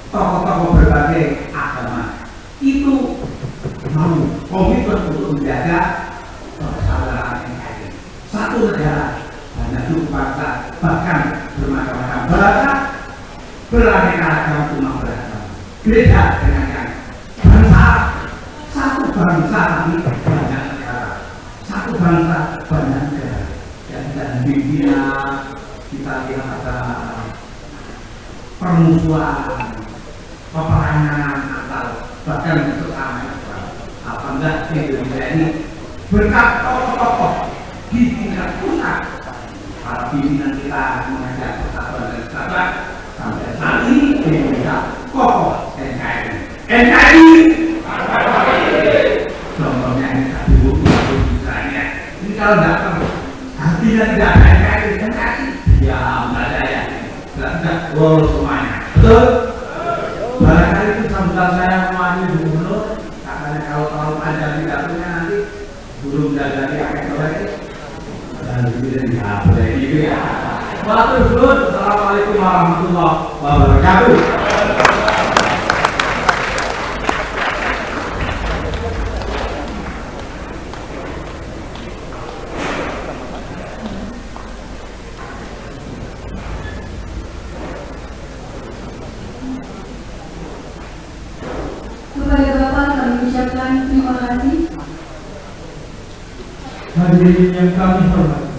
tokoh-tokoh berbagai agama itu mau komitmen untuk menjaga persaudaraan NKRI. Satu negara, banyak suku bangsa, bahkan bermacam-macam bahasa, beraneka ragam umat beragama. Beda dengan yang bangsa, satu bangsa tapi banyak negara, satu bangsa banyak negara. Yang tidak Filipina, kita lihat ada permusuhan, peperangan atau bahkan sesama Islam. Apa enggak Indonesia ini berkat tokoh-tokoh di tingkat pusat, para pimpinan kita mengajak persatuan dan kesatuan sampai saat ini Indonesia kokoh NKRI. Contohnya NKRI misalnya, ini kalau datang hatinya tidak ada NKRI, ya enggak ada ya, enggak lolos semuanya, betul? Barangkali itu sambutan saya mewakili gubernur, katanya kalau terlalu panjang pidatonya nanti belum dari akan lagi dan tidak dihabis gitu ya. Assalamualaikum warahmatullahi wabarakatuh. Kepada Bapak kami ucapkan terima kasih. Hadirin yang kami hormati,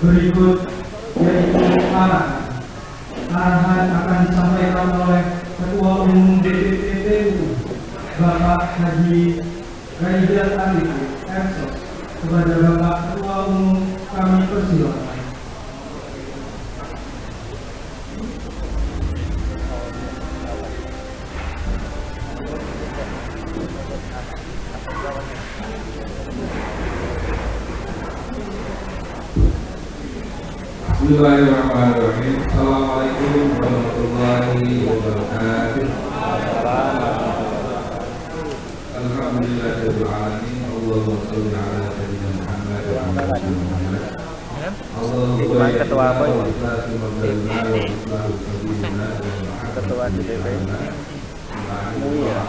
berikut yaitu arahan akan disampaikan oleh Ketua Umum DPPTU Bapak Haji Raidal Arif Ersos. Kepada Bapak Ketua Umum kami persilakan. Bismillahirrahmanirrahim. Assalamualaikum warahmatullahi wabarakatuh. Alhamdulillahirabbil alamin. Allahumma shalli ala sayyidina Muhammad wa ala ali Muhammad. Allahumma ketua apa ini? Ketua DPP. MUI ya.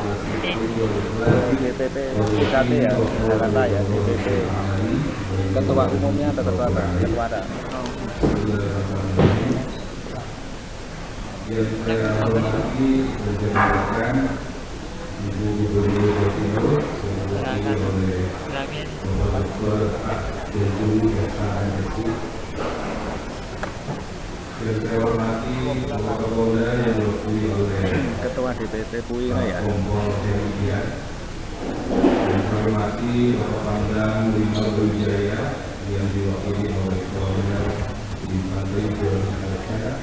DPP DKT ya, Jakarta ya, DPP. Ketua umumnya atau ketua apa? Ketua ada. Yang saya hormati berjalan Ibu Gubernur Jawa Timur, diwakili oleh Bapak Dr. Jendul Yasa. Yang saya hormati Bapak Kapolda yang diwakili oleh Ketua DPP PUI ya. Kompol Heridian. Yang saya hormati Bapak Pangdam Lima Wijaya yang diwakili oleh Kolonel Infanteri Indonesia.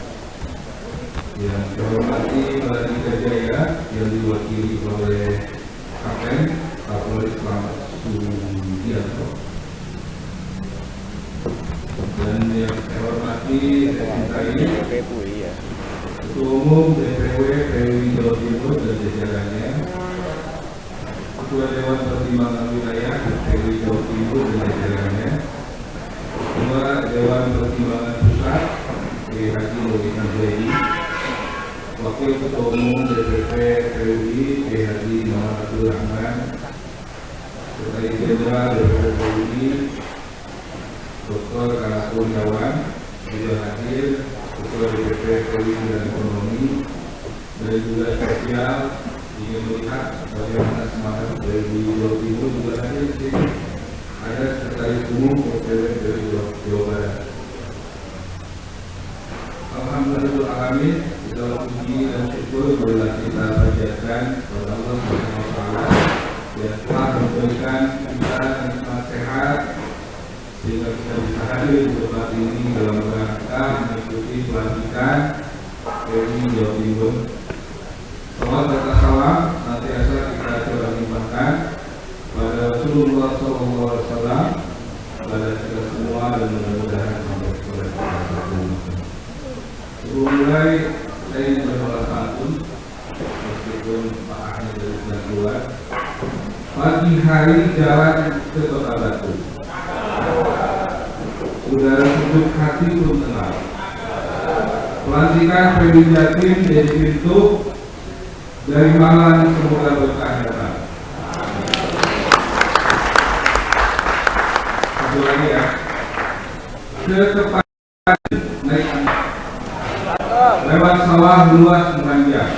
Yang saya hormati Baladika Jaya yang diwakili oleh Kapten Kapolri Slamet Sugianto. Dan yang saya hormati Ketua Umum DPW PUI Jawa Timur dan jajarannya, Ketua Dewan Pertimbangan Wilayah PUI Jawa Timur dan jajarannya, Ketua Dewan Pertimbangan Pusat Haji Logika Zaidi, Wakil Ketua Umum DPP PUI Haji Muhammad Abdul Rahman, Sekretaris Jenderal DPP PUI Dr. Kala Kurniawan juga hadir, Ketua DPP PUI dan Ekonomi, dan juga spesial ingin melihat bagaimana semangat dari Jawa Timur juga hadir di sini. Ada Sekretaris Umum OPW dari Jawa Barat. Alhamdulillahirrahmanirrahim, segala puji dan syukur marilah kita panjatkan kepada Allah Subhanahu wa taala yang telah memberikan kita nikmat sehat sehingga kita bisa hadir di tempat ini dalam rangka mengikuti pelantikan PUI Jawa Timur. Salawat serta salam senantiasa kita coba limpahkan pada Rasulullah SAW, pada kita semua, dan mudah-mudahan sampai kepada kita semua. Sebelum mulai, saya ingin berdoa santun, meskipun Pak Ahmad dari sudah keluar. Pagi hari jalan ke Kota Batu, udara sejuk hati pun tenang. Pelantikan PUI Jatim jadi pintu dari Malang, semoga berkah datang. Satu lagi ya, ketepatan naik lewat sawah luas memanjang.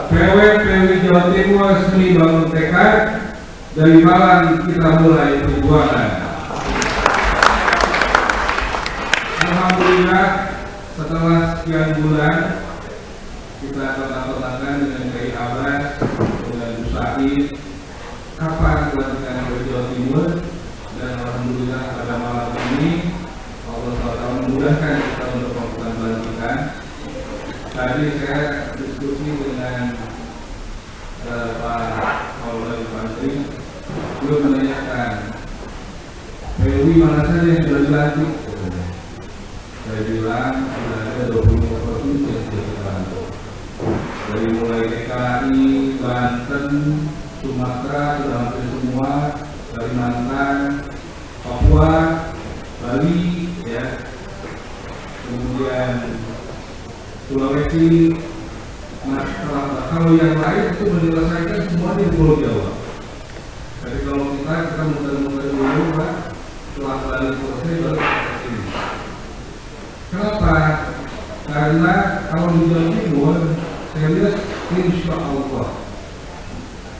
PUI Jawa Timur resmi bangun tekad, dari Malang kita mulai perjuangan. Alhamdulillah, setelah sekian bulan kita kontak-kontakkan dengan Kiai Abbas, dengan Bu Said, kapan dilakukan oleh Jawa Timur, dan alhamdulillah pada malam ini Allah SWT memudahkan kita untuk melakukan pelantikan. Tadi saya diskusi dengan Pak Maulana Fantri, beliau menanyakan PUI mana saja yang sudah dilantik. Saya bilang sudah ada 25 provinsi yang sudah dilantik. Dari mulai DKI, Banten, Sumatera sudah hampir semua, Kalimantan, Papua, Bali, ya, kemudian Sulawesi. Nah, kalau yang lain itu menyelesaikan semua di Pulau Jawa. Jadi kalau kita muter-muter dulu, Pak, setelah Bali selesai baru ke sini. Kenapa? Karena kalau di Jawa Timur, saya lihat insya Allah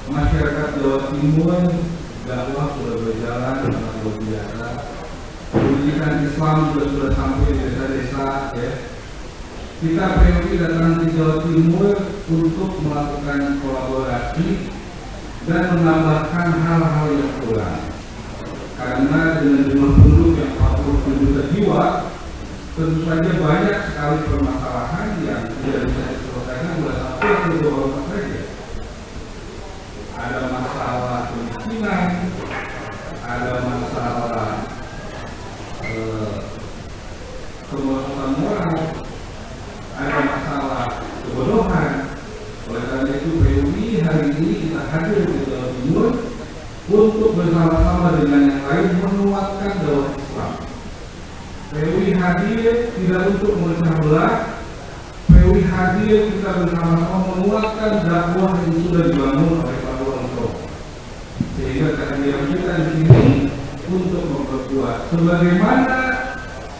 masyarakat Jawa Timur dakwah sudah berjalan sangat luar biasa. Pendidikan Islam juga sudah sampai di desa-desa, ya. Kita PUI datang di Jawa Timur untuk melakukan kolaborasi dan menambahkan hal-hal yang kurang. Karena dengan jumlah penduduk yang 40 juta jiwa, tentu saja banyak sekali permasalahan yang tidak bisa diselesaikan oleh satu atau dua orang saja. Ada masalah kemiskinan, ada masalah kemerosotan moral, ada masalah kebodohan. Oleh karena itu PUI hari ini kita hadir di Jawa Timur untuk bersama-sama dengan yang lain menguatkan dakwah Islam. PUI hadir tidak untuk memecah belah. PUI hadir kita bersama-sama menguatkan dakwah yang sudah dibangun oleh para ulama. Sehingga kehadiran kita di sini untuk memperkuat sebagaimana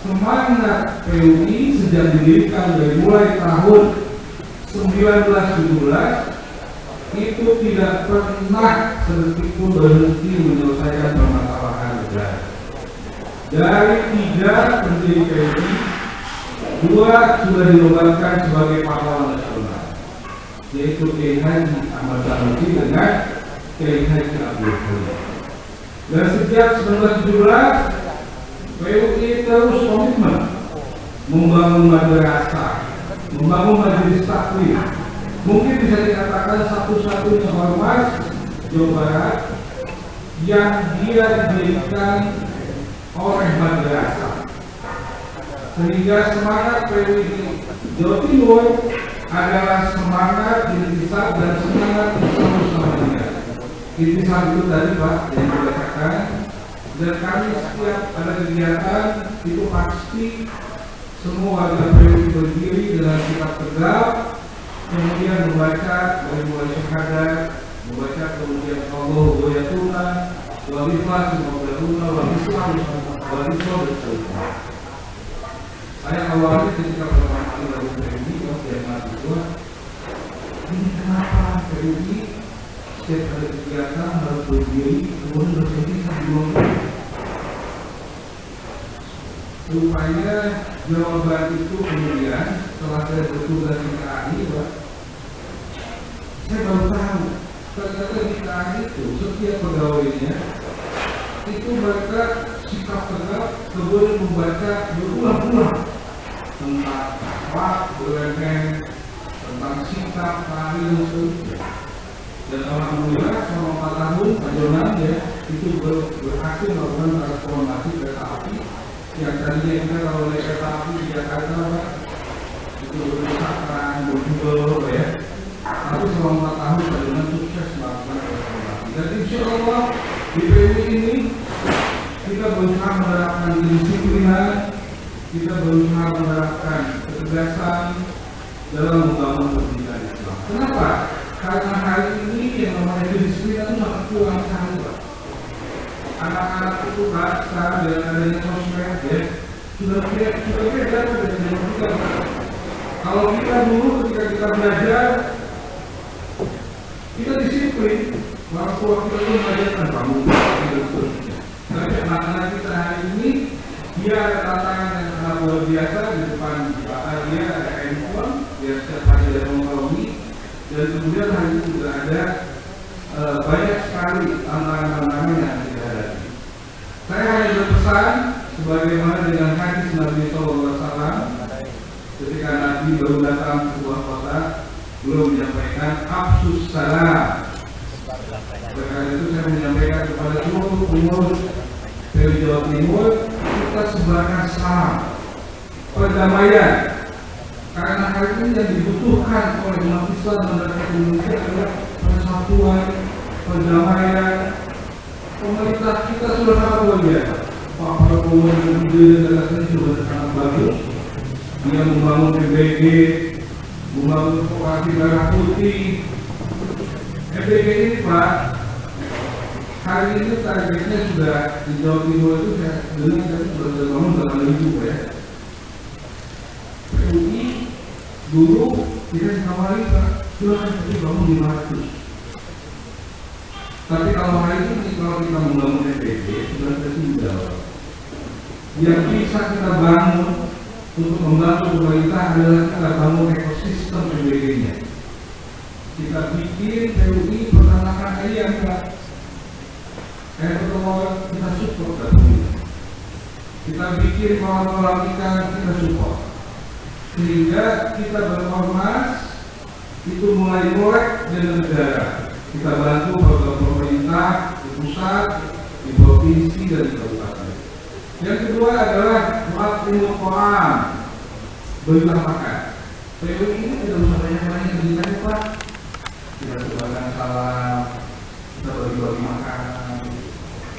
semangat PUI sejak didirikan dari mulai tahun 1917 itu tidak pernah sedikitpun berhenti menyelesaikan permasalahan negara. Dari 3 pendiri PUI, 2 sudah dinobatkan sebagai pahlawan nasional, yaitu Kiai Haji Ahmad Sanusi dengan Kiai Haji Abdul Qadir. Dan sejak 1917 PUI terus komitmen membangun madrasah, membangun majelis taklim. Mungkin bisa dikatakan satu-satunya ormas Jawa Barat yang dia didirikan oleh madrasah. Sehingga semangat PUI di Jawa Timur adalah semangat intisab dan semangat Islam bersama dunia. Intisab itu tadi Pak yang dibacakan. Dan kami setiap ada kegiatan itu pasti semua warga PUI berdiri dengan sikap tegap, kemudian membaca dari mulai syahadat, membaca kemudian Allahu Akbar, wal-ikhlas, wal-islam, wal-islam, wal-islam. Saya awalnya ketika pertama kali dari PUI waktu yang mahasiswa, ini kenapa PUI setiap ada kegiatan harus berdiri, kemudian bersedih sebelum. Rupanya jawaban itu kemudian setelah saya bertugas di KAI, saya baru tahu ternyata di KAI itu setiap pegawainya itu mereka sikap tegap kemudian membaca berulang-ulang tentang akhlak, BUMN, tentang sikap, KAI dan sebagainya. Dan alhamdulillah selama 4 tahun Pak Jonan ya itu berhasil melakukan transformasi kereta api yang tadinya kita kalau naik kereta api di Jakarta Pak itu berdesakan, berjubel ya. Tapi selama 4 tahun Pak Jonan sukses melakukan transformasi. Dan insya Allah di PUI ini kita berusaha menerapkan kedisiplinan, kita berusaha menerapkan ketegasan dalam membangun pendidikan Islam. Kenapa? Karena hari ini yang namanya kedisiplinan itu sangat kurang sekali Pak. Anak-anak itu baca dengan adanya sosmed ya sudah beda dengan zaman kita. Kalau kita dulu ketika kita belajar kita disiplin, orang tua kita itu mengajarkan kamu gitu. Tapi anak-anak kita hari ini dia ada tantangan yang sangat luar biasa di depan dia ada handphone, dia setiap hari ada kemudian hari itu juga ada banyak sekali tantangan-tantangan yang kita hadapi. Saya hanya berpesan sebagaimana dengan hadis Nabi SAW ketika Nabi baru datang ke sebuah kota, beliau menyampaikan afsus salam. Karena itu saya menyampaikan kepada seluruh pengurus dari Jawa Timur, kita sebarkan salam perdamaian. Karena hari ini yang dibutuhkan oleh umat Islam dan rakyat Indonesia adalah persatuan, perdamaian. Pemerintah kita sudah sangat luar biasa. Pak Prabowo dan delegasinya sudah sangat bagus. Dia membangun PBG, membangun Koperasi Merah Putih. PBG ini Pak, hari ini targetnya sudah di Jawa Timur itu saya dengar sudah terbangun dalam minggu ya. PUI dulu kita ditawari Pak, silahkan bangun 500. Tapi kalau hari ini kalau kita membangun PBG sudah tertinggal. Yang bisa kita bangun untuk membantu pemerintah adalah kita bangun ekosistem PBG-nya. Kita bikin PUI pertanakan ayam Pak. Pertama kita support dahulu. Kita bikin kolam ikan kita support. Sehingga kita berormas itu mulai melek dengan negara. Kita bantu program pemerintah di pusat, di provinsi dan di kabupaten. Yang kedua adalah waktu kolam, berilah makan. PUI ini tidak usah banyak-banyak ditanya Pak. Kita sebarkan salam, kita bagi-bagi makanan.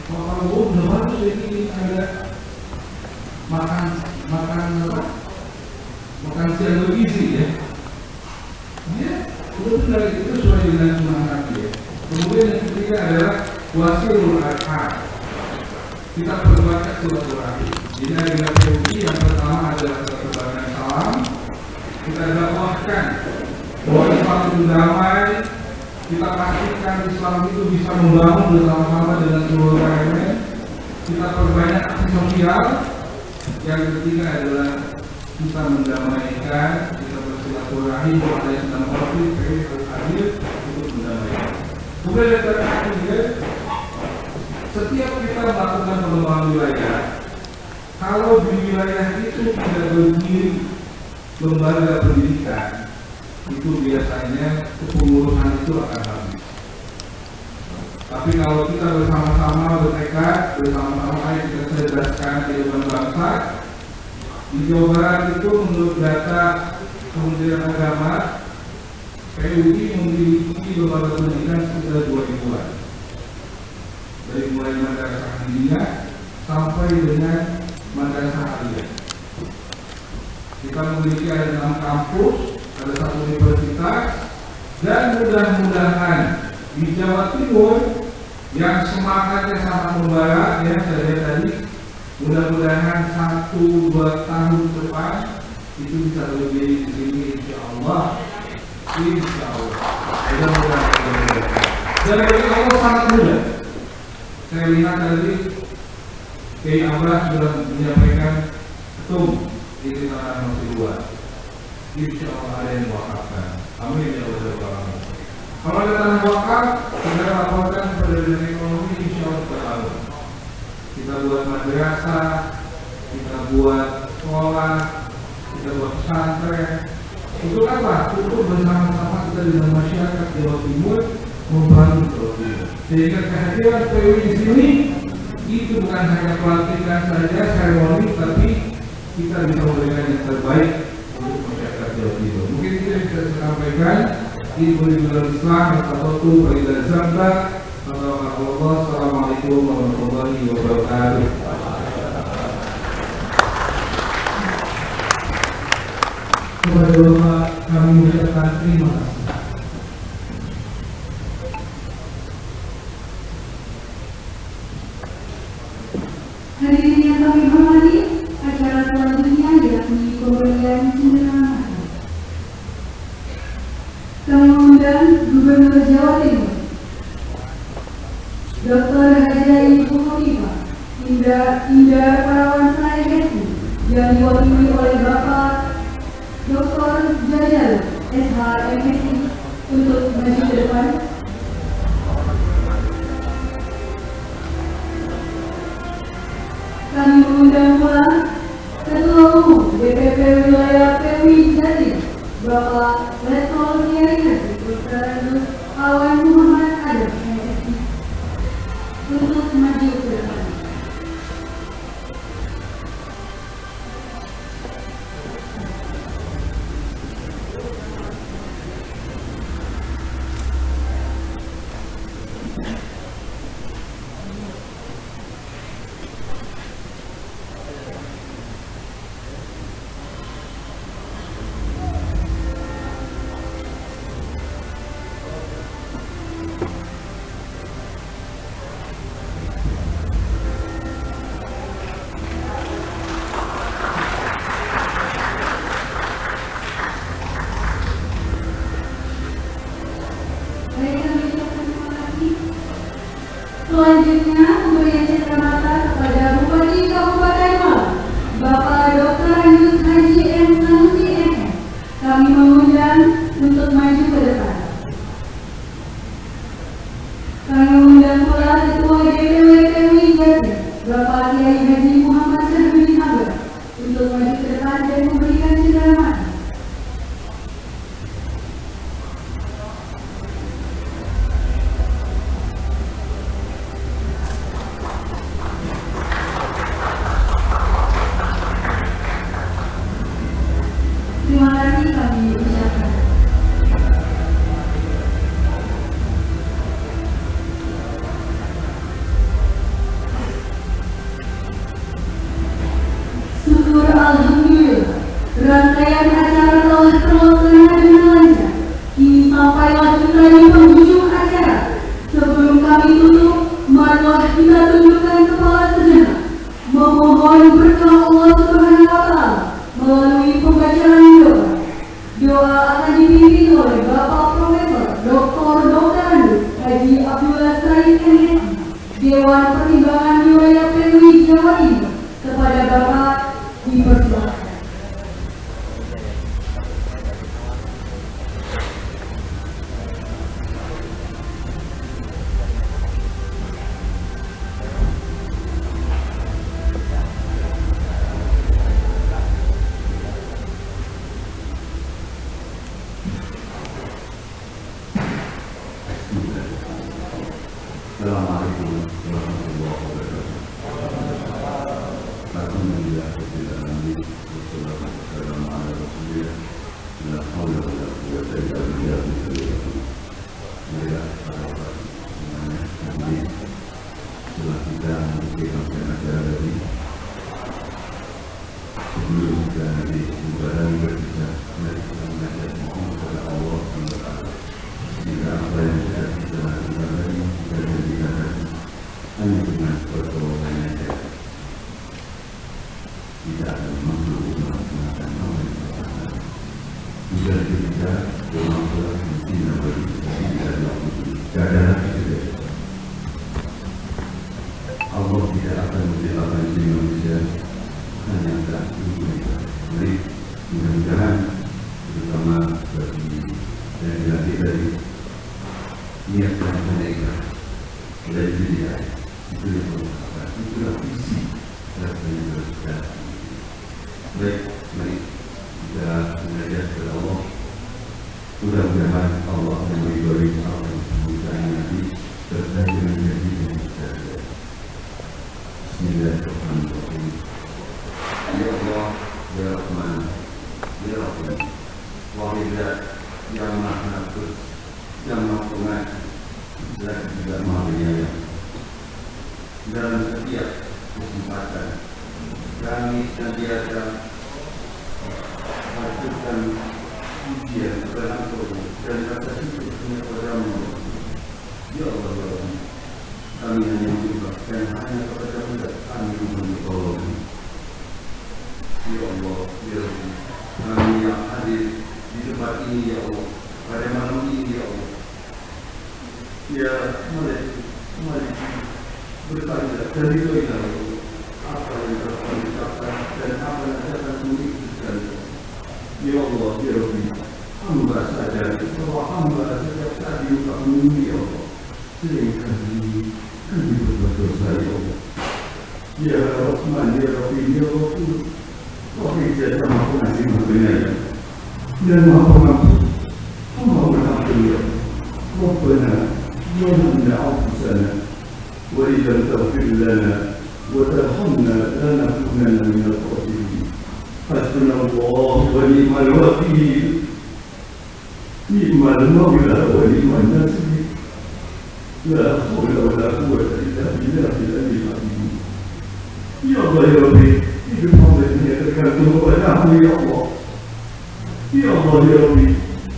Kalau udah bagus ini ada makan apa? Makan siang bergizi ya. Dia betul itu sesuai dengan sunnah Nabi ya. Kemudian yang ketiga adalah wasilul arham. Kita perbuat silaturahmi. Jadi dengan PUI yang pertama adalah berbagai salam. Kita dakwahkan bahwa Islam itu damai. Kita pastikan Islam itu bisa membangun bersama-sama dengan seluruh elemen. Kita perbanyak aksi sosial. Yang ketiga adalah kita mendamaikan, kita bersilaturahmi kepada yang sedang konflik, harus hadir untuk mendamaikan. Kemudian yang terakhir, setiap kita melakukan pengembangan wilayah, kalau di wilayah itu tidak berdiri lembaga pendidikan, itu biasanya kepengurusan itu akan habis. Tapi kalau kita bersama-sama bertekad, bersama-sama ayo kita cerdaskan kehidupan bangsa. Di Jawa Barat itu menurut data Kementerian Agama, PUI memiliki lembaga pendidikan sekitar 2.000-an. Dari mulai madrasah Diniyah sampai dengan madrasah aliyah. Kita memiliki ada 6 kampus, ada 1 universitas, dan mudah-mudahan di Jawa Timur yang semangatnya sangat membara, ya saya lihat tadi, mudah-mudahan 1-2 tahun depan itu bisa lebih di sini insya Allah. Mudah-mudahan. Dan bagi Allah sangat mudah. Saya lihat tadi Kiai Abbas sudah menyampaikan ketum di tanah masih luas. Insya Allah ada yang wakafkan. Amin ya Allah. Kalau ada tanah wakaf, kita laporkan kepada Dinas Ekonomi insya Allah berlalu. Kita buat madrasah, kita buat sekolah, kita buat pesantren. Untuk apa? Untuk bersama-sama kita dengan masyarakat Jawa Timur membangun Jawa Timur. Sehingga kehadiran PUI di sini itu bukan hanya pelantikan saja seremoni, tapi kita bisa memberikan yang terbaik untuk masyarakat Jawa Timur. Mungkin itu yang bisa saya sampaikan. Ibu Islam atau Walidah Zamba. Assalamualaikum warahmatullahi wabarakatuh. Kepada Bapak kami mengucapkan terima kasih. Hadirin yang kami hormati, acara selanjutnya yakni pemberian cendera. Kami mengundang Gubernur Jawa Timur, Dr. Haji Ibu Khofifah Indah Parawansa SI, yang diwakili oleh Bapak Dr. Jajal SH MSI untuk maju ke depan. Kami mengundang pula Ketua Umum DPP Wilayah PWI Jatim, Bapak Letkol Kiai Haji Dr. Awan Muhammad Adam MSI, untuk maju ke depan. Selanjutnya, pemberian cenderamata kepada Bupati Kabupaten Malang, Bapak Dr. Anjus Haji M. Sanusi MM. Kami mengundang untuk maju ke depan. Kami mengundang pula Ketua DPW PWI Jatim, Bapak Kiai Haji Muhammad Syahruddin Abbas, untuk maju ke depan dan memberikan cenderamata. Terima kasih kami ucapkan. Syukur alhamdulillah, rangkaian acara telah terlaksana dengan lancar. Kini sampailah kita di penghujung acara. Sebelum kami tutup, marilah kita tundukkan kepala sejenak, memohon berkah Allah Subhanahu wa Ta'ala melalui pembacaan doa. Doa akan dipimpin oleh Bapak Profesor Dr. Andes Haji Abdullah Said MSI, Dewan Pertimbangan Wilayah PWI Jawa Timur. Kepada Bapak dipersilakan. Assalamualaikum warahmatullahi wabarakatuh. Alhamdulillah rabbil alamin. Wassalatu wassalamu ala rasulillah. La haula wala quwwata illa billah. Marilah para ulama semuanya hadir. Setelah kita menyaksikan acara tadi, sebelum kita nanti kembali berbicara, mari kita menghadap kepada Allah SWT. Jika apa yang sudah kita lakukan tadi kita jadikan hanya dengan pertolongan saja, tidak ada makhluk melakukan apa yang kita lakukan. Jika kita bermakhluk tidak bagi kita tidak lakukan, tidak ada lagi tidak. Allah tidak akan menjadikan diri manusia hanya tak mereka. Mari mudah-mudahan terutama bagi yang dilatih dari niat dan mereka dari dunia itu yang merupakan itulah visi dan penyelesaian. Baik, mari kita mengajar kepada Allah. Mudah-mudahan Allah akan memberi apa yang disebutkan nanti serta dengan janji yang kita ada. Bismillahirrahmanirrahim. Ya Allah, Ya Rahman, Ya Rahim, Wahidat yang Maha Nafus, yang Maha Pengasih dan juga Maha Penyayang. Dalam setiap kesempatan kami senantiasa mengajukan pujian kepada Engkau dan rasa syukur kepada-Mu. Ya Allah, Ya Allah, kami hanya menyembah dan hanya kepada-Mu kami memohon pertolongan. Ya Allah, Ya Allah, kami yang hadir di tempat ini, Ya Allah, pada malam ini, Ya Allah. Ya, mari bertanya dan diberikan apa yang telah diucapkan dan apa yang akan diucapkan. Ya Allah, Ya Rabbi, hamba sadari bahwa hamba setiap saat diucapkan ya Allah seringkali kami berbuat dosa ya Allah. Ya Rahman ya Rahim ya Rahim, Kau ijazah maha pengasih maha penyayang dan maha pengampun. Hamba mengampuni ya Rabbana ظلمنا أنفسنا وإن لم تغفر لنا وترحمنا لنكونن من الخاسرين. حسبنا الله ونعم الوكيل نعم المولى ونعم النصير لا حول ولا قوة إلا بالله العلي العظيم. Ya Allah ya Rabbi, hidup hamba ini tergantung kepadamu ya Allah. Ya Allah ya Rabbi,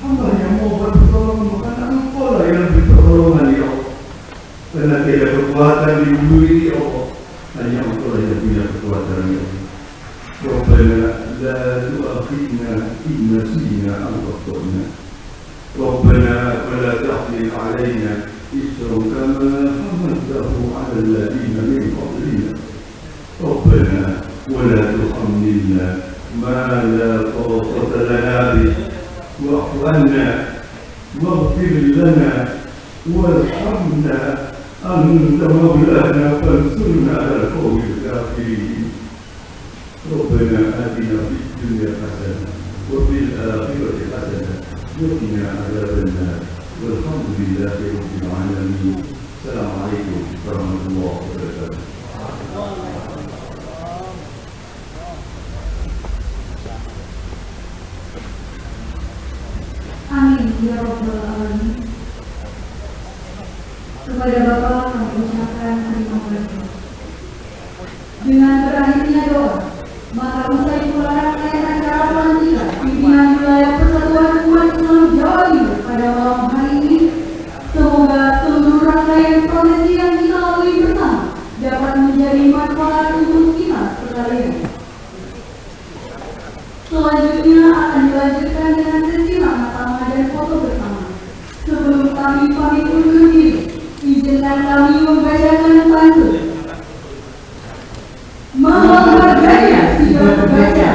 hamba yang mau bertolong karena Engkau lah yang beri pertolongan ya Allah. Karena tiada kekuatan di bumi ini ya Allah, hanya Engkau lah yang punya kekuatan ya Allah. Rabbana la tu'akhidna in nasina aw akhtana. Rabbana wa la tahmil 'alaina isran kama hamaltahu 'ala alladhina min qablina. Rabbana wa la tuhammilna ma la taqata lana bih wa'fu 'anna waghfir lana warhamna anta maulana fansurna 'alal qawmil kafirin. ربنا آتنا في الدنيا حسنة وفي الآخرة حسنة وقنا عذاب النار والحمد لله رب العالمين. السلام عليكم ورحمة الله وبركاته. Amin ya Rabbal Alamin. Kepada Bapak kami ucapkan terima kasih. Dengan berakhirnya doa, maka usai pelaksanaan acara pelantikan pimpinan wilayah Persatuan Umat Islam Jawa Timur pada malam hari ini, semoga seluruh rangkaian prosesi yang kita lalui bersama dapat menjadi manfaat untuk kita sekalian. Selanjutnya akan dilanjutkan dengan sesi ramah tamah dan foto bersama. Sebelum kami pamit undur diri, izinkan kami membacakan pantun. Menghargainya sudah terbaca,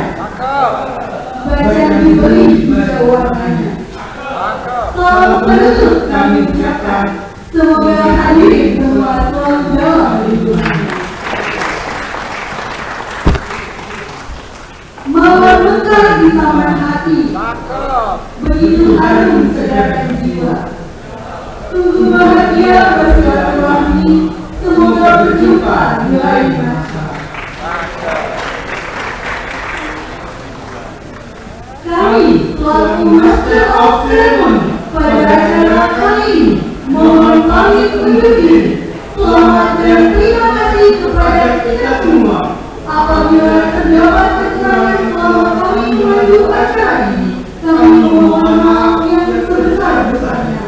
baca diberi baca warnanya. Selalu penutup kami ucapkan, semoga hadirin semua selalu dalam lindungan. Mawar mekar di taman hati, begitu harum segarkan jiwa. Sungguh bahagia bersilaturahmi, semoga berjumpa di lain masa. Kami selaku Master of Ceremony pada acara kali ini mohon pamit undur diri. Selamat dan terima kasih kepada kita semua. Apabila terdapat kekurangan selama kami memandu acara ini, kami mohon maaf yang sebesar-besarnya.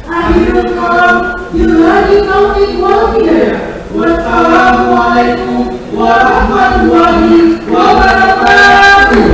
Akhirul kalam, billahi taufiq wal hidayah. Wassalamualaikum warahmatullahi wabarakatuh.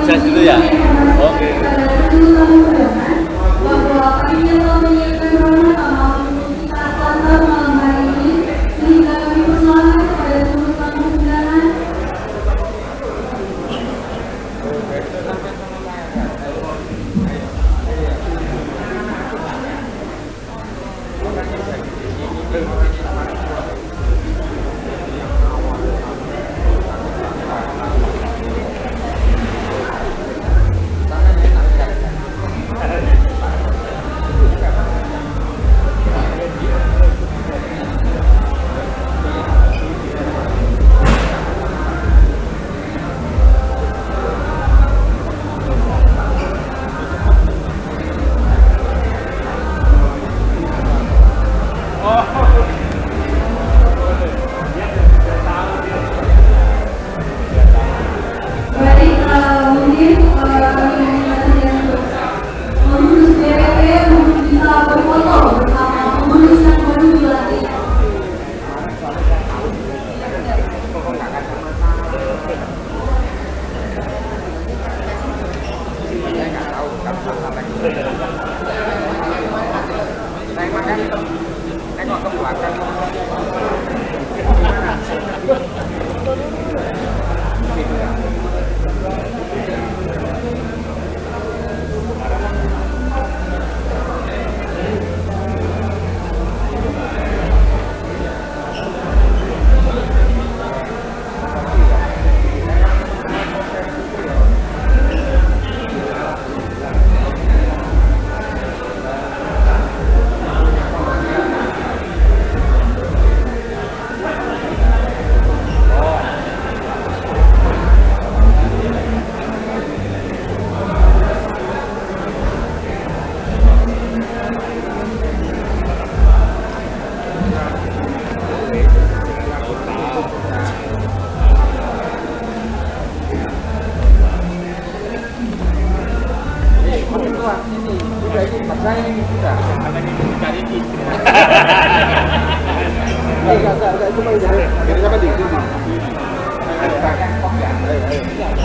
Sukses dulu ya. Oke. Bahwa kami telah menyiapkan rombongan amal untuk kita selamat malam hari ini, sehingga kami bersemangat kepada seluruh tamu undangan. Baik, mungkin kami meminta saja untuk pengurus DPP untuk bisa berfoto bersama pengurus yang baru dilantik. Ini sudah ini, saya ini sudah.